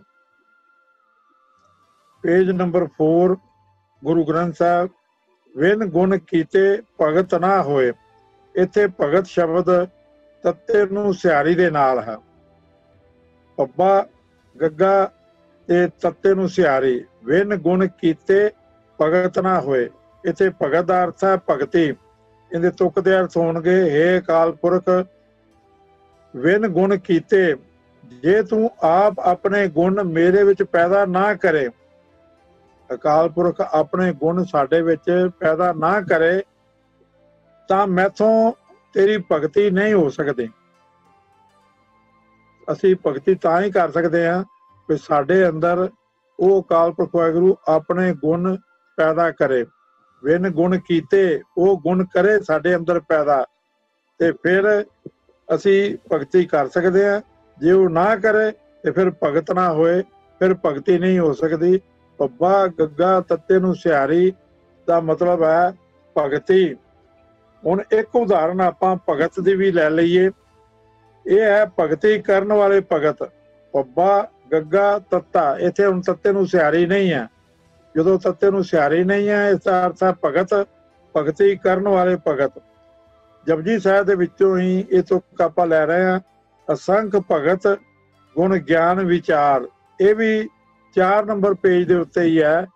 Speaker 2: Page number 4 Guru Granth Sahib, win ਗੁਣ ਕੀਤੇ ਭਗਤ ਨਾ ਹੋਏ। ਇੱਥੇ ਭਗਤ ਸ਼ਬਦ ਤੱਤੇ ਨੂੰ ਸਿਹਾਰੀ ਦੇ ਨਾਲ ਹੈ। ਪੱਬਾ, ਗੱਗਾ ਤੇ ਤੱਤੇ ਨੂੰ ਸਿਹਾਰੀ, ਵਿਨ ਗੁਣ ਕੀਤੇ ਭਗਤ ਨਾ ਹੋਏ। ਇੱਥੇ ਭਗਤ ਦਾ ਅਰਥ ਹੈ ਭਗਤੀ। ਇਹਦੇ ਤੁਕ ਦੇ ਅਰਥ ਹੋਣਗੇ, ਹੇ ਅਕਾਲ ਪੁਰਖ ਵਿਨ ਗੁਣ ਕੀਤੇ, ਜੇ ਤੂੰ ਆਪ ਆਪਣੇ ਗੁਣ ਮੇਰੇ ਵਿੱਚ ਪੈਦਾ ਨਾ ਕਰੇ, ਅਕਾਲ ਪੁਰਖ ਆਪਣੇ ਗੁਣ ਸਾਡੇ ਵਿੱਚ ਪੈਦਾ ਨਾ ਕਰੇ, ਤਾਂ ਮੈਥੋਂ ਤੇਰੀ ਭਗਤੀ ਨਹੀਂ ਹੋ ਸਕਦੀ। ਅਸੀਂ ਭਗਤੀ ਤਾਂ ਹੀ ਕਰ ਸਕਦੇ ਹਾਂ ਕਿ ਸਾਡੇ ਅੰਦਰ ਉਹ ਅਕਾਲ ਪੁਰਖ ਵਾਹਿਗੁਰੂ ਆਪਣੇ ਗੁਣ ਪੈਦਾ ਕਰੇ। ਵਿਨ ਗੁਣ ਕੀਤੇ, ਉਹ ਗੁਣ ਕਰੇ ਸਾਡੇ ਅੰਦਰ ਪੈਦਾ, ਤੇ ਫਿਰ ਅਸੀਂ ਭਗਤੀ ਕਰ ਸਕਦੇ ਹਾਂ। ਜੇ ਉਹ ਨਾ ਕਰੇ ਤੇ ਫਿਰ ਭਗਤ ਨਾ ਹੋਏ, ਫਿਰ ਭਗਤੀ ਨਹੀਂ ਹੋ ਸਕਦੀ। ਪੱਬਾ, ਗੱਗਾ, ਤੱਤੇ ਨੂੰ ਸਿਹਾਰੀ ਦਾ ਮਤਲਬ ਹੈ ਭਗਤੀ। ਹੁਣ ਇੱਕ ਉਦਾਹਰਨ ਆਪਾਂ ਭਗਤ ਦੀ ਵੀ ਲੈ ਲਈਏ। ਇਹ ਹੈ ਭਗਤੀ ਕਰਨ ਵਾਲੇ ਭਗਤ। ਪੱਬਾ, ਗੱਗਾ, ਤੱਤਾ, ਇੱਥੇ ਹੁਣ ਤੱਤੇ ਨੂੰ ਸਿਹਾਰੀ ਨਹੀਂ ਹੈ। ਜਦੋਂ ਤੱਤੇ ਨੂੰ ਸਿਹਾਰੀ ਨਹੀਂ ਹੈ, ਇਸ ਦਾ ਅਰਥ ਹੈ ਭਗਤ, ਭਗਤੀ ਕਰਨ ਵਾਲੇ ਭਗਤ। ਜਪਜੀ ਸਾਹਿਬ ਦੇ ਵਿੱਚੋਂ ਹੀ ਇਹ ਤੁਕ ਆਪਾਂ ਲੈ ਰਹੇ ਹਾਂ। ਅਸੰਖ ਭਗਤ ਗੁਣ ਗਿਆਨ ਵਿਚਾਰ, ਇਹ ਵੀ 4 ਨੰਬਰ ਪੇਜ ਦੇ ਉੱਤੇ ਹੀ ਹੈ।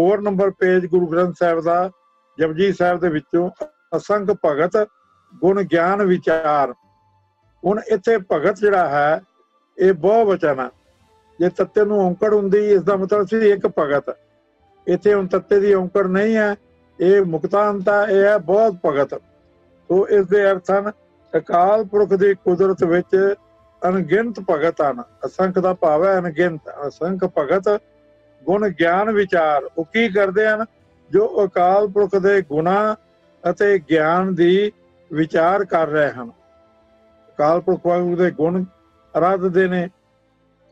Speaker 2: 4 ਨੰਬਰ ਪੇਜ ਗੁਰੂ ਗ੍ਰੰਥ ਸਾਹਿਬ ਦਾ ਜਪਜੀ ਸਾਹਿਬ ਦੇ ਵਿੱਚੋਂ ਅਸੰਖ ਭਗਤ ਗੁਣ ਗਿਆਨ ਵਿਚਾਰ। ਹੁਣ ਇੱਥੇ ਭਗਤ ਜਿਹੜਾ ਹੈ ਇਹ ਬਹੁ ਵਚਨ ਹੈ। ਜੇ ਤੱਤੇ ਨੂੰ ਔਂਕੜ ਹੁੰਦੀ ਇਸ ਦਾ ਮਤਲਬ ਸੀ ਇੱਕ ਭਗਤ। ਇੱਥੇ ਹੁਣ ਤੱਤੇ ਦੀ ਔਂਕੜ ਨਹੀਂ ਹੈ, ਇਹ ਮੁਕਤਾਂਤਾ, ਇਹ ਹੈ ਬਹੁਤ ਭਗਤ। ਸੋ ਇਸ ਦੇ ਅਰਥ ਹਨ ਅਕਾਲ ਪੁਰਖ ਦੀ ਕੁਦਰਤ ਵਿੱਚ ਅਣਗਿਣਤ ਭਗਤ ਹਨ। ਅਸੰਖ ਦਾ ਭਾਵ ਹੈ ਅਣਗਿਣਤ। ਅਸੰਖ ਭਗਤ ਗੁਣ ਗਿਆਨ ਵਿਚਾਰ। ਉਹ ਕੀ ਕਰਦੇ ਹਨ? ਜੋ ਅਕਾਲ ਪੁਰਖ ਦੇ ਗੁਣਾਂ ਅਤੇ ਗਿਆਨ ਦੀ ਵਿਚਾਰ ਕਰ ਰਹੇ ਹਨ। ਅਕਾਲ ਪੁਰਖ ਵਾਹਿਗੁਰੂ ਦੇ ਗੁਣ ਅਰਾਧਦੇ ਨੇ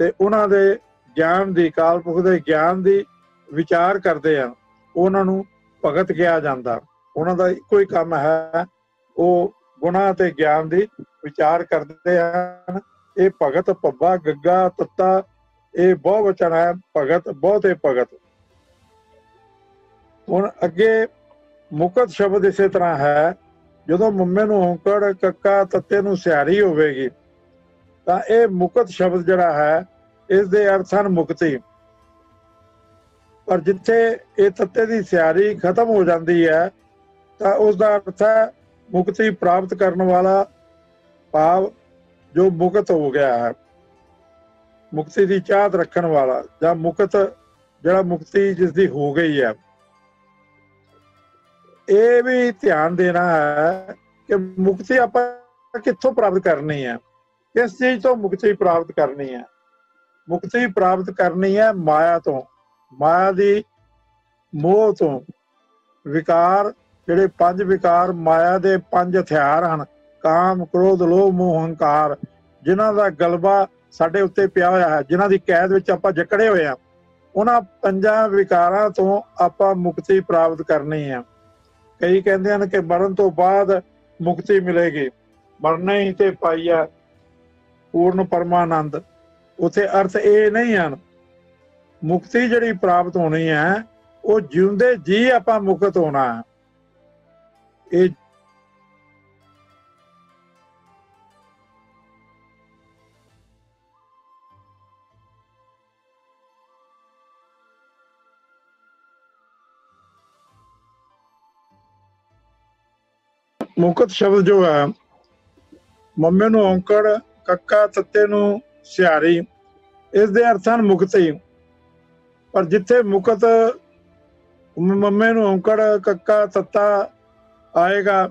Speaker 2: ਤੇ ਉਹਨਾਂ ਦੇ ਗਿਆਨ ਦੀ, ਅਕਾਲ ਪੁਰਖ ਦੇ ਗਿਆਨ ਦੀ ਵਿਚਾਰ ਕਰਦੇ ਹਨ। ਉਹਨਾਂ ਨੂੰ ਭਗਤ ਕਿਹਾ ਜਾਂਦਾ। ਉਹਨਾਂ ਦਾ ਇੱਕੋ ਹੀ ਕੰਮ ਹੈ, ਉਹ ਗੁਣਾਂ ਤੇ ਗਿਆਨ ਦੀ ਵਿਚਾਰ ਕਰਦੇ ਹਨ। ਇਹ ਭਗਤ ਭੱਬਾ ਗੱਗਾ ਤੱਤਾ ਇਹ ਬਹੁ ਵਚਨ ਹੈ। ਭਗਤ ਬਹੁਤੇ ਭਗਤ। ਹੁਣ ਅੱਗੇ ਮੁਕਤ ਸ਼ਬਦ ਇਸੇ ਤਰ੍ਹਾਂ ਹੈ। ਜਦੋਂ ਮੰਮੇ ਨੂੰ ਔਂਕੜ ਕੱਕਾ ਤੱਤੇ ਨੂੰ ਸਿਆਰੀ ਹੋਵੇਗੀ ਤਾਂ ਇਹ ਮੁਕਤ ਸ਼ਬਦ ਜਿਹੜਾ ਹੈ ਇਸ ਦੇ ਅਰਥ ਹਨ ਮੁਕਤੀ। ਪਰ ਜਿੱਥੇ ਇਹ ਤੱਤੇ ਦੀ ਸਿਆਰੀ ਖਤਮ ਹੋ ਜਾਂਦੀ ਹੈ ਤਾਂ ਉਸ ਦਾ ਅਰਥ ਹੈ ਮੁਕਤੀ ਪ੍ਰਾਪਤ ਕਰਨ ਵਾਲਾ, ਭਾਵ ਜੋ ਮੁਕਤ ਹੋ ਗਿਆ ਹੈ, ਮੁਕਤੀ ਦੀ ਚਾਹਤ ਰੱਖਣ ਵਾਲਾ, ਜਾਂ ਮੁਕਤ ਜਿਹੜਾ ਮੁਕਤੀ ਜਿਸ ਦੀ ਹੋ ਗਈ ਹੈ। ਇਹ ਵੀ ਧਿਆਨ ਦੇਣਾ ਹੈ ਕਿ ਮੁਕਤੀ ਆਪਾਂ ਕਿੱਥੋਂ ਪ੍ਰਾਪਤ ਕਰਨੀ ਹੈ, ਕਿਸ ਚੀਜ਼ ਤੋਂ ਮੁਕਤੀ ਪ੍ਰਾਪਤ ਕਰਨੀ ਹੈ। ਮੁਕਤੀ ਪ੍ਰਾਪਤ ਕਰਨੀ ਹੈ ਮਾਇਆ ਤੋਂ, ਮਾਇਆ ਦੀ ਮੋਹ ਤੋਂ। ਵਿਕਾਰ ਜਿਹੜੇ 5 ਵਿਕਾਰ ਮਾਇਆ ਦੇ 5 ਹਥਿਆਰ ਹਨ, ਕਾਮ ਕ੍ਰੋਧ ਲੋਭ ਮੋਹ ਹੰਕਾਰ, ਜਿਨ੍ਹਾਂ ਦਾ ਗਲਬਾ ਸਾਡੇ ਉੱਤੇ ਪਿਆ ਹੋਇਆ ਹੈ, ਜਿਨ੍ਹਾਂ ਦੀ ਕੈਦ ਵਿੱਚ ਆਪਾਂ ਜਕੜੇ ਹੋਏ ਹਾਂ, ਉਹਨਾਂ 5 ਵਿਕਾਰਾਂ ਤੋਂ ਆਪਾਂ ਮੁਕਤੀ ਪ੍ਰਾਪਤ ਕਰਨੀ ਹੈ। ਕਈ ਕਹਿੰਦੇ ਹਨ ਕਿ ਮਰਨ ਤੋਂ ਬਾਅਦ ਮੁਕਤੀ ਮਿਲੇਗੀ, ਮਰਨਾ ਹੀ ਤੇ ਪਾਈਆ ਪੂਰਨ ਪਰਮਾਨੰਦ। ਉੱਥੇ ਅਰਥ ਇਹ ਨਹੀਂ ਹਨ। ਮੁਕਤੀ ਜਿਹੜੀ ਪ੍ਰਾਪਤ ਹੋਣੀ ਹੈ ਉਹ ਜਿਉਂਦੇ ਜੀ ਆਪਾਂ ਮੁਕਤ ਹੋਣਾ ਹੈ। ਇਹ ਮੁਕਤ ਸ਼ਬਦ ਜੋ ਹੈ, ਮੰਮੇ ਨੂੰ ਔਂਕੜ ਕੱਕਾ ਤੱਤੇ ਨੂੰ ਸਿਆਰੀ, ਇਸ ਦੇ ਅਰਥ ਹਨ ਮੁਕਤੀ। ਪਰ ਜਿੱਥੇ ਮੁਕਤ ਮੰਮੇ ਨੂੰ ਔਂਕੜ ਕੱਕਾ ਤੱਤਾ ਆਏਗਾ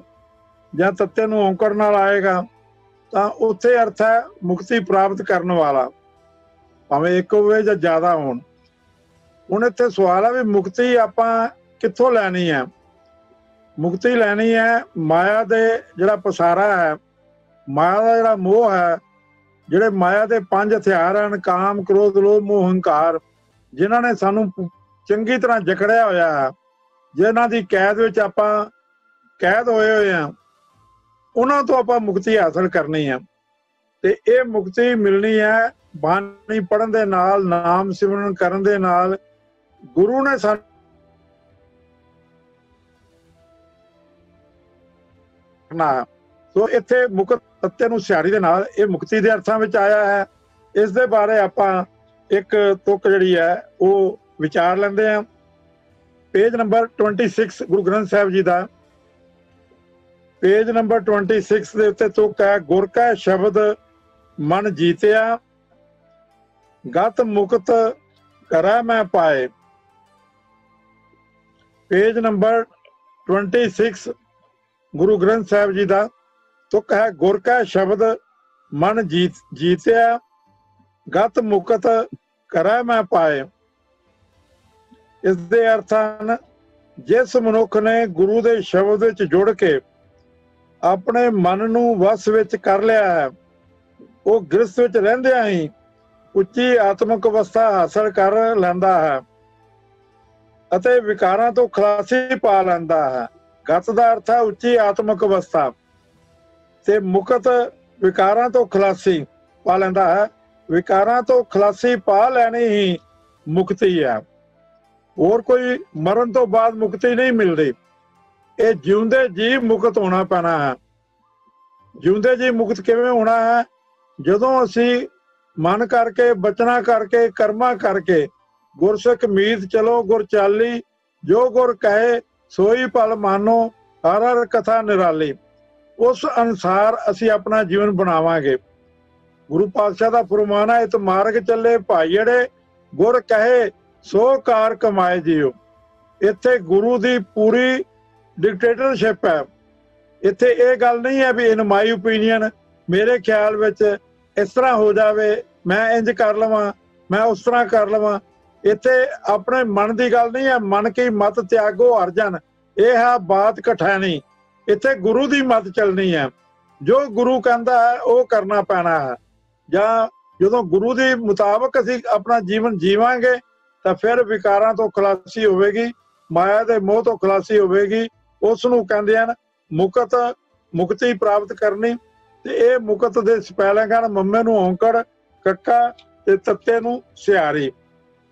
Speaker 2: ਜਾਂ ਤੱਤੇ ਨੂੰ ਔਂਕੜ ਨਾਲ ਆਏਗਾ ਤਾਂ ਉੱਥੇ ਅਰਥ ਹੈ ਮੁਕਤੀ ਪ੍ਰਾਪਤ ਕਰਨ ਵਾਲਾ, ਭਾਵੇਂ ਇੱਕ ਹੋਵੇ ਜਾਂ ਜ਼ਿਆਦਾ ਹੋਣ। ਹੁਣ ਇੱਥੇ ਸਵਾਲ ਹੈ ਵੀ ਮੁਕਤੀ ਆਪਾਂ ਕਿੱਥੋਂ ਲੈਣੀ ਹੈ? ਮੁਕਤੀ ਲੈਣੀ ਹੈ ਮਾਇਆ ਦੇ ਜਿਹੜਾ ਪਸਾਰਾ ਹੈ, ਮਾਇਆ ਦਾ ਜਿਹੜਾ ਮੋਹ ਹੈ, ਜਿਹੜੇ ਮਾਇਆ ਦੇ 5 ਹਥਿਆਰ ਹਨ, ਕਾਮ ਕ੍ਰੋਧ ਲੋਭ ਮੋਹ ਹੰਕਾਰ, ਜਿਨ੍ਹਾਂ ਨੇ ਸਾਨੂੰ ਚੰਗੀ ਤਰ੍ਹਾਂ ਜਕੜਿਆ ਹੋਇਆ ਹੈ, ਜਿਨ੍ਹਾਂ ਦੀ ਕੈਦ ਵਿੱਚ ਆਪਾਂ ਕੈਦ ਹੋਏ ਹਾਂ, ਉਹਨਾਂ ਤੋਂ ਆਪਾਂ ਮੁਕਤੀ ਹਾਸਲ ਕਰਨੀ ਹੈ। ਤੇ ਇਹ ਮੁਕਤੀ ਮਿਲਣੀ ਹੈ ਬਾਣੀ ਪੜ੍ਹਨ ਦੇ ਨਾਲ, ਨਾਮ ਸਿਮਰਨ ਕਰਨ ਦੇ ਨਾਲ। ਗੁਰੂ ਨੇ ਸਾਨੂੰ ਸੋ ਇੱਥੇ ਮੁਕਤ ਤੱਤੇ ਨੂੰ ਸਿਆਰੀ ਦੇ ਨਾਲ ਇਹ ਮੁਕਤੀ ਦੇ ਅਰਥਾਂ ਵਿੱਚ ਆਇਆ ਹੈ। ਇਸ ਦੇ ਬਾਰੇ ਆਪਾਂ ਇੱਕ ਤੁਕ ਜਿਹੜੀ ਹੈ ਉਹ ਵਿਚਾਰ ਲੈਂਦੇ ਹਾਂ। ਪੇਜ ਨੰਬਰ 26 ਗੁਰੂ ਗ੍ਰੰਥ ਸਾਹਿਬ ਜੀ ਦਾ, ਪੇਜ ਨੰਬਰ 26 ਦੇ ਉੱਤੇ ਤੁਕ ਹੈ, ਗੁਰ ਕਾ ਸ਼ਬਦ ਮਨ ਜੀਤਿਆ ਗਤ ਮੁਕਤ ਕਰੈ ਮੈਂ ਪਾਏ। ਪੇਜ ਨੰਬਰ 26 ਗੁਰੂ ਗ੍ਰੰਥ ਸਾਹਿਬ ਜੀ ਦਾ ਤੁਕ ਹੈ, ਗੁਰ ਕਾ ਸ਼ਬਦ ਮਨ ਜੀਤਿਆ ਗਤ ਮੁਕਤ ਕਰੈ ਮੈਂ ਪਾਏ। ਇਸ ਦੇ ਅਰਥ ਹਨ ਜਿਸ ਮਨੁੱਖ ਨੇ ਗੁਰੂ ਦੇ ਸ਼ਬਦ ਵਿੱਚ ਜੁੜ ਕੇ ਆਪਣੇ ਮਨ ਨੂੰ ਵਸ ਵਿੱਚ ਕਰ ਲਿਆ ਹੈ, ਉਹ ਗ੍ਰਸਥ ਵਿੱਚ ਰਹਿੰਦਿਆਂ ਹੀ ਉੱਚੀ ਆਤਮਿਕ ਅਵਸਥਾ ਹਾਸਲ ਕਰ ਲੈਂਦਾ ਹੈ ਅਤੇ ਵਿਕਾਰਾਂ ਤੋਂ ਖਲਾਸੀ ਪਾ ਲੈਂਦਾ ਹੈ। ਗਤ ਦਾ ਅਰਥ ਹੈ ਉੱਚੀ ਆਤਮਿਕ ਅਵਸਥਾ ਤੇ ਮੁਕਤ ਵਿਕਾਰਾਂ ਤੋਂ ਖਲਾਸੀ ਪਾ ਲੈਂਦਾ ਹੈ। ਵਿਕਾਰਾਂ ਤੋਂ ਖਲਾਸੀ ਪਾ ਲੈਣੀ ਹੀ ਮੁਕਤੀ ਹੈ। ਹੋਰ ਕੋਈ ਮਰਨ ਤੋਂ ਬਾਅਦ ਮੁਕਤੀ ਨਹੀਂ ਮਿਲਦੀ। ਇਹ ਜਿਉਂਦੇ ਜੀ ਮੁਕਤ ਹੋਣਾ ਪੈਣਾ ਹੈ। ਜਿਉਂਦੇ ਜੀ ਮੁਕਤ ਕਿਵੇਂ ਹੋਣਾ ਹੈ? ਜਦੋਂ ਅਸੀਂ ਮਨ ਕਰਕੇ, ਬਚਨਾ ਕਰਕੇ, ਕਰਮਾਂ ਕਰਕੇ गुरसिख मीत चलो गुर चाली, जो गुर कहे सोई पल मानो, हर हर कथा निराली। उस अनुसार असी अपना जीवन बनावांगे। गुरु पातशाह का फरमान है, इत मार्ग चले भाई अड़े, गुर कहे सो कार कमाए जियो। इत्थे गुरु की पूरी डिक्टेटरशिप है। इत्थे ये गल नहीं है भी इन माई ओपीनियन, मेरे ख्याल विच इस तरह हो जावे, मैं इंज कर लवां, मैं उस तरह कर लवां। इत्थे अपने मन की गल नहीं है, मन की मत त्यागो अर्जन, यह है बात कठैनी। इत्थे गुरु की मत चलनी है, जो गुरु कहता है वह करना पैना है। जां जदों गुरु के मुताबिक असीं अपना जीवन जीवांगे तो फिर विकारां तो खलासी होवेगी, माया के मोह तो खलासी होवेगी। उस नूं कहंदे हन मुकत, मुक्ति प्राप्त करनी। ते ये मुकत दे स्पैलिंग हन मम्मे नूं औंकड़, कक्का ते तत्ते नूं सियारी।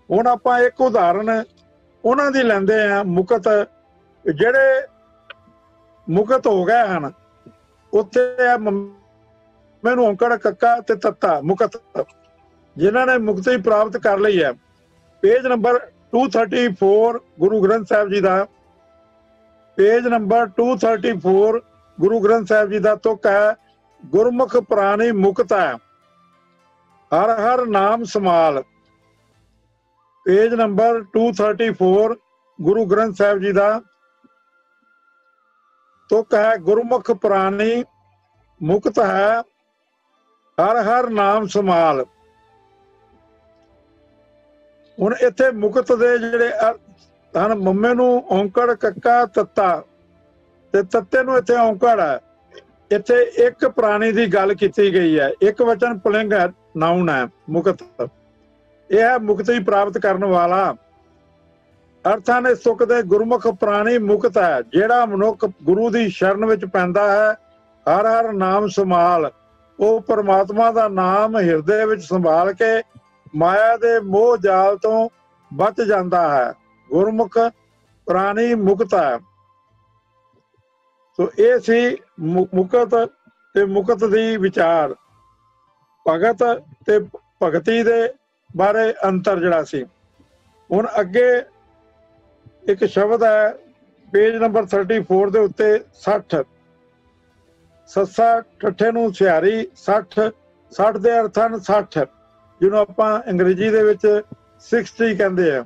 Speaker 2: हुण आपां एक उदाहरण उन्हां दी लैंदे आ। मुकत ਜਿਹੜੇ ਮੁਕਤ ਹੋ ਗਏ ਹਨ, ਉੱਥੇ ਮੈਨੂੰ ਔਂਕੜ ਕੱਕਾ ਤੇ ਤੱਤਾ ਮੁਕਤ, ਜਿਨ੍ਹਾਂ ਨੇ ਮੁਕਤੀ ਪ੍ਰਾਪਤ ਕਰ ਲਈ ਹੈ। पेज नंबर 234 गुरु ग्रंथ साहिब जी का, पेज नंबर 234 गुरु ग्रंथ साहिब जी का तुक है, गुरमुख प्राणी मुक्त है, हर हर नाम समाल। पेज नंबर 234 गुरु ग्रंथ साहिब जी का तुक है, गुरमुख प्राणी मुक्त है, हर हर नाम समाल। ਹੁਣ ਇੱਥੇ ਮੁਕਤ ਦੇ ਜਿਹੜੇ ਹਨ, ਮੰਮੇ ਨੂੰ ਔਂਕੜ ਕੱਕਾ ਤੱਤਾ ਤੇ ਤੱਤੇ ਨੂੰ ਇੱਥੇ ਔਂਕੜ ਹੈ। ਇੱਥੇ ਇੱਕ ਪ੍ਰਾਣੀ ਦੀ ਗੱਲ ਕੀਤੀ ਗਈ ਹੈ, ਇੱਕ ਵਚਨ ਪੁਲਿੰਗ ਹੈ, ਨਾਉਨ ਹੈ ਮੁਕਤ। ਇਹ ਹੈ ਮੁਕਤੀ ਪ੍ਰਾਪਤ ਕਰਨ ਵਾਲਾ। ਅਰਥਾਂ ਨੇ ਸੁਖ ਦੇ ਗੁਰਮੁਖ ਪ੍ਰਾਣੀ ਮੁਕਤ ਹੈ, ਜਿਹੜਾ ਮਨੁੱਖ ਗੁਰੂ ਦੀ ਸ਼ਰਨ ਵਿੱਚ ਪੈਂਦਾ ਹੈ, ਹਰ ਹਰ ਨਾਮ ਸੰਭਾਲ, ਉਹ ਪਰਮਾਤਮਾ ਦਾ ਨਾਮ ਹਿਰਦੇ ਵਿੱਚ ਸੰਭਾਲ ਕੇ माया दे मोह जाल तो बच जाता है। गुरमुख प्राणी मुक्त है। तो ये सी मुकत ते मुकत दी विचार, भगत ते भगती दे बारे अंतर जड़ा सी। हुण अगे एक शब्द है पेज नंबर 34 दे उत्ते 60, सस्सा ठट्ठे नूं सिहारी 60, 60 दे अर्थ हन 60, ਜਿਹਨੂੰ ਆਪਾਂ ਅੰਗਰੇਜ਼ੀ ਦੇ ਵਿੱਚ 60 ਕਹਿੰਦੇ ਆ।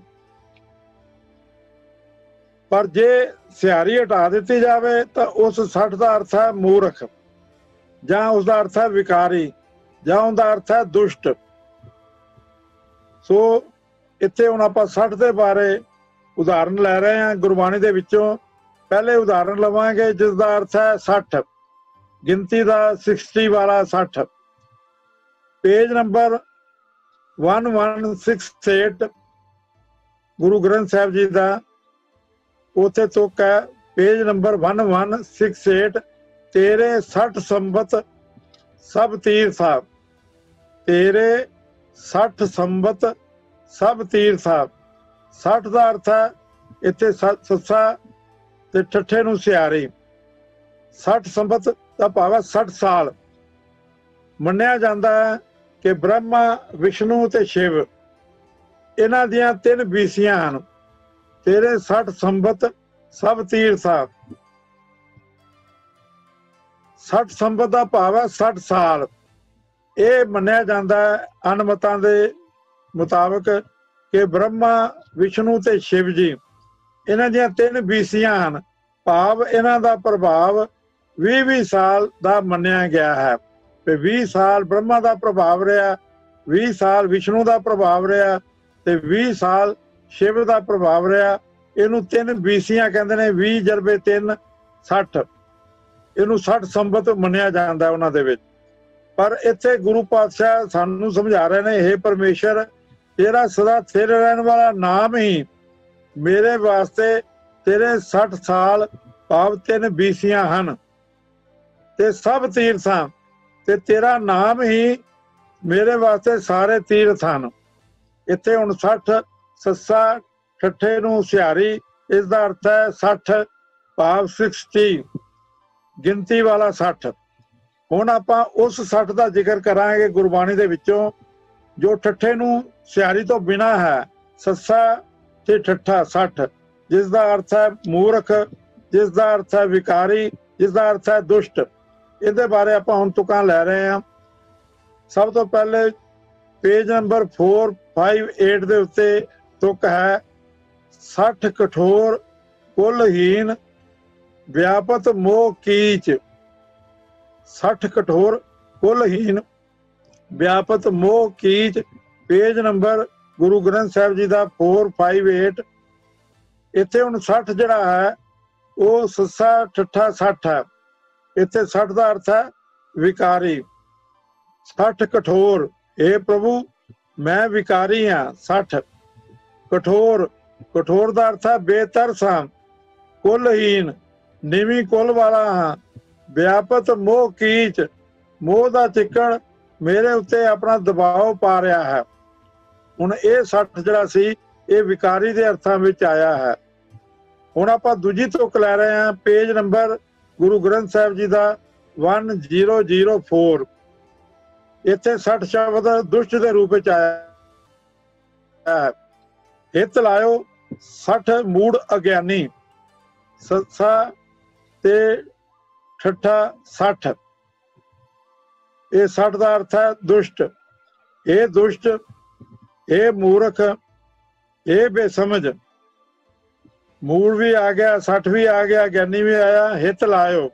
Speaker 2: ਪਰ ਜੇ ਸਿਹਾਰੀ ਹਟਾ ਦਿੱਤੀ ਜਾਵੇ ਤਾਂ ਉਸ 60 ਦਾ ਅਰਥ ਹੈ ਮੂਰਖ, ਜਾਂ ਉਸ ਦਾ ਅਰਥ ਹੈ ਵਿਕਾਰੀ, ਜਾਂ ਉਹਦਾ ਅਰਥ ਹੈ ਦੁਸ਼ਟ। ਸੋ ਇੱਥੇ ਹੁਣ ਆਪਾਂ 60 ਦੇ ਬਾਰੇ ਉਦਾਹਰਨ ਲੈ ਰਹੇ ਹਾਂ ਗੁਰਬਾਣੀ ਦੇ ਵਿੱਚੋਂ। ਪਹਿਲੇ ਉਦਾਹਰਨ ਲਵਾਂਗੇ ਜਿਸ ਦਾ ਅਰਥ ਹੈ 60, ਗਿਣਤੀ ਦਾ 60 ਵਾਲਾ 60। ਪੇਜ ਨੰबर 1168 गुरु ग्रंथ साहिब जी का उत्थे तुक है, पेज नंबर 1168, तेरे 60 संबत सब तीर्था, तेरे 60 संबत सब तीर्था। 60 का अर्थ है इत्थे सस्सा ते ठट्ठे नूं सियारी। 60 संबत का भाव है 60 साल। मन्निया जाता है कि ब्रह्मा विष्णु ते शिव इन्हां दियां 3 बीसियां हन। तेरे 60 संबत सब तीर्था। 60 संबत का भाव है 60 साल। ये मन्निया जाता है अनमतां दे मुताबिक कि ब्रह्मा विष्णु ते शिव जी इन्हां दियां 3 बीसियां हन, भाव इन्हां दा प्रभाव 20-20 साल का मन्निया गया है। 20 साल ब्रह्मा का प्रभाव रहा, 20 साल विष्णु का प्रभाव रहा ते 20 साल शिव का प्रभाव रहा। इनू 3 बीसियां कहते हैं, 20 जरबे 3 60। इनू 60 संबत मन्निया जाता है उन्हां दे विच। पर इत्थे गुरु पातशाह सानू समझा रहे हैं, हे परमेश्वर, तेरा सदा स्थिर रहने वाला नाम ही मेरे वास्ते तेरे 60 साल भाव 3 बीसियां हन ते सब तीर्थां, ते तेरा नाम ही मेरे वास्ते सारे तीर्थ हैं। इत्थे हुण 60 सस्सा ठट्ठे नूं सिहारी, इसका अर्थ है 60 भाव 60, गिनती वाला 60। हुण आपां उस 60 का जिक्र करांगे गुरबाणी दे विचों जो ठट्ठे नूं सिहारी तो बिना है, ਸੱਸਾ ਤੇ ਠੱਠਾ 60, ਜਿਸ ਦਾ ਅਰਥ ਹੈ ਮੂਰਖ, ਜਿਸ ਦਾ ਅਰਥ ਹੈ ਵਿਕਾਰੀ, ਜਿਸ ਦਾ ਅਰਥ ਹੈ ਦੁਸ਼ਟ। ਇਹਦੇ ਬਾਰੇ ਆਪਾਂ ਹੁਣ ਤੁਕਾਂ ਲੈ ਰਹੇ ਹਾਂ। ਸਭ ਤੋਂ ਪਹਿਲੇ ਪੇਜ ਨੰਬਰ 458 ਦੇ ਉੱਤੇ ਤੁਕ ਹੈ 60 ਕਠੋਰ ਕੁਲਹੀਨ ਵਿਆਪਤ ਮੋਹ ਕੀਚ। 60 ਕਠੋਰ ਕੁਲਹੀਨ ਵਿਆਪਤ ਮੋਹ ਕੀਚ, ਪੇਜ ਨੰਬਰ ਗੁਰੂ ਗ੍ਰੰਥ ਸਾਹਿਬ ਜੀ ਦਾ 458। ਇੱਥੇ ਹੁਣ 60 ਜਿਹੜਾ ਹੈ ਉਹ ਸੱਸਾ ਠੱਠਾ 60 ਹੈ। ਇੱਥੇ 60 ਦਾ ਅਰਥ ਹੈ ਵਿਕਾਰੀ। 60 ਕਠੋਰ, हे ਪ੍ਰਭੂ ਮੈਂ ਵਿਕਾਰੀ ਹਾਂ। 60 ਕਠੋਰ, ਕਠੋਰ ਦਾ ਅਰਥ ਹੈ ਬੇਤਰਸ ਹਾਂ। ਕੁਲਹੀਨ, ਨੀਵੀਂ ਕੁਲ ਵਾਲਾ ਹਾਂ। ਵਿਆਪਤ ਮੋਹ ਕੀਚ, ਮੋਹ ਦਾ ਚਿੱਕੜ ਮੇਰੇ ਉੱਤੇ ਆਪਣਾ ਦਬਾਅ ਪਾ ਰਿਹਾ ਹੈ। ਹੁਣ ਇਹ 60 ਜਿਹੜਾ ਸੀ ਇਹ ਵਿਕਾਰੀ ਦੇ ਅਰਥਾਂ ਵਿੱਚ ਆਇਆ ਹੈ। ਹੁਣ ਆਪਾਂ ਦੂਜੀ ਤੁਕ ਲੈ ਰਹੇ ਹਾਂ, ਪੇਜ ਨੰਬਰ ਗੁਰੂ ਗ੍ਰੰਥ ਸਾਹਿਬ ਜੀ ਦਾ 1004। ਇੱਥੇ 60 ਸ਼ਬਦ ਦੁਸ਼ਟ ਦੇ ਰੂਪ ਵਿੱਚ ਆਇਆ ਹੈ। ਹਿੱਤ ਲਾਇਓ 60 ਮੂੜ ਅਗਿਆਨੀ, ਸੱਸਾ ਤੇ ਠੱਠਾ 60। ਇਹ 60 ਦਾ ਅਰਥ ਹੈ ਦੁਸ਼ਟ। ਇਹ ਦੁਸ਼ਟ, ਇਹ ਮੂਰਖ, ਇਹ ਬੇਸਮਝ। ਮੂੜ ਵੀ ਆ ਗਿਆ, 60 ਵੀ ਆ ਗਿਆ, ਗਿਆਨੀ ਵੀ ਆਇਆ। ਹਿੱਤ ਲਾਇਓ,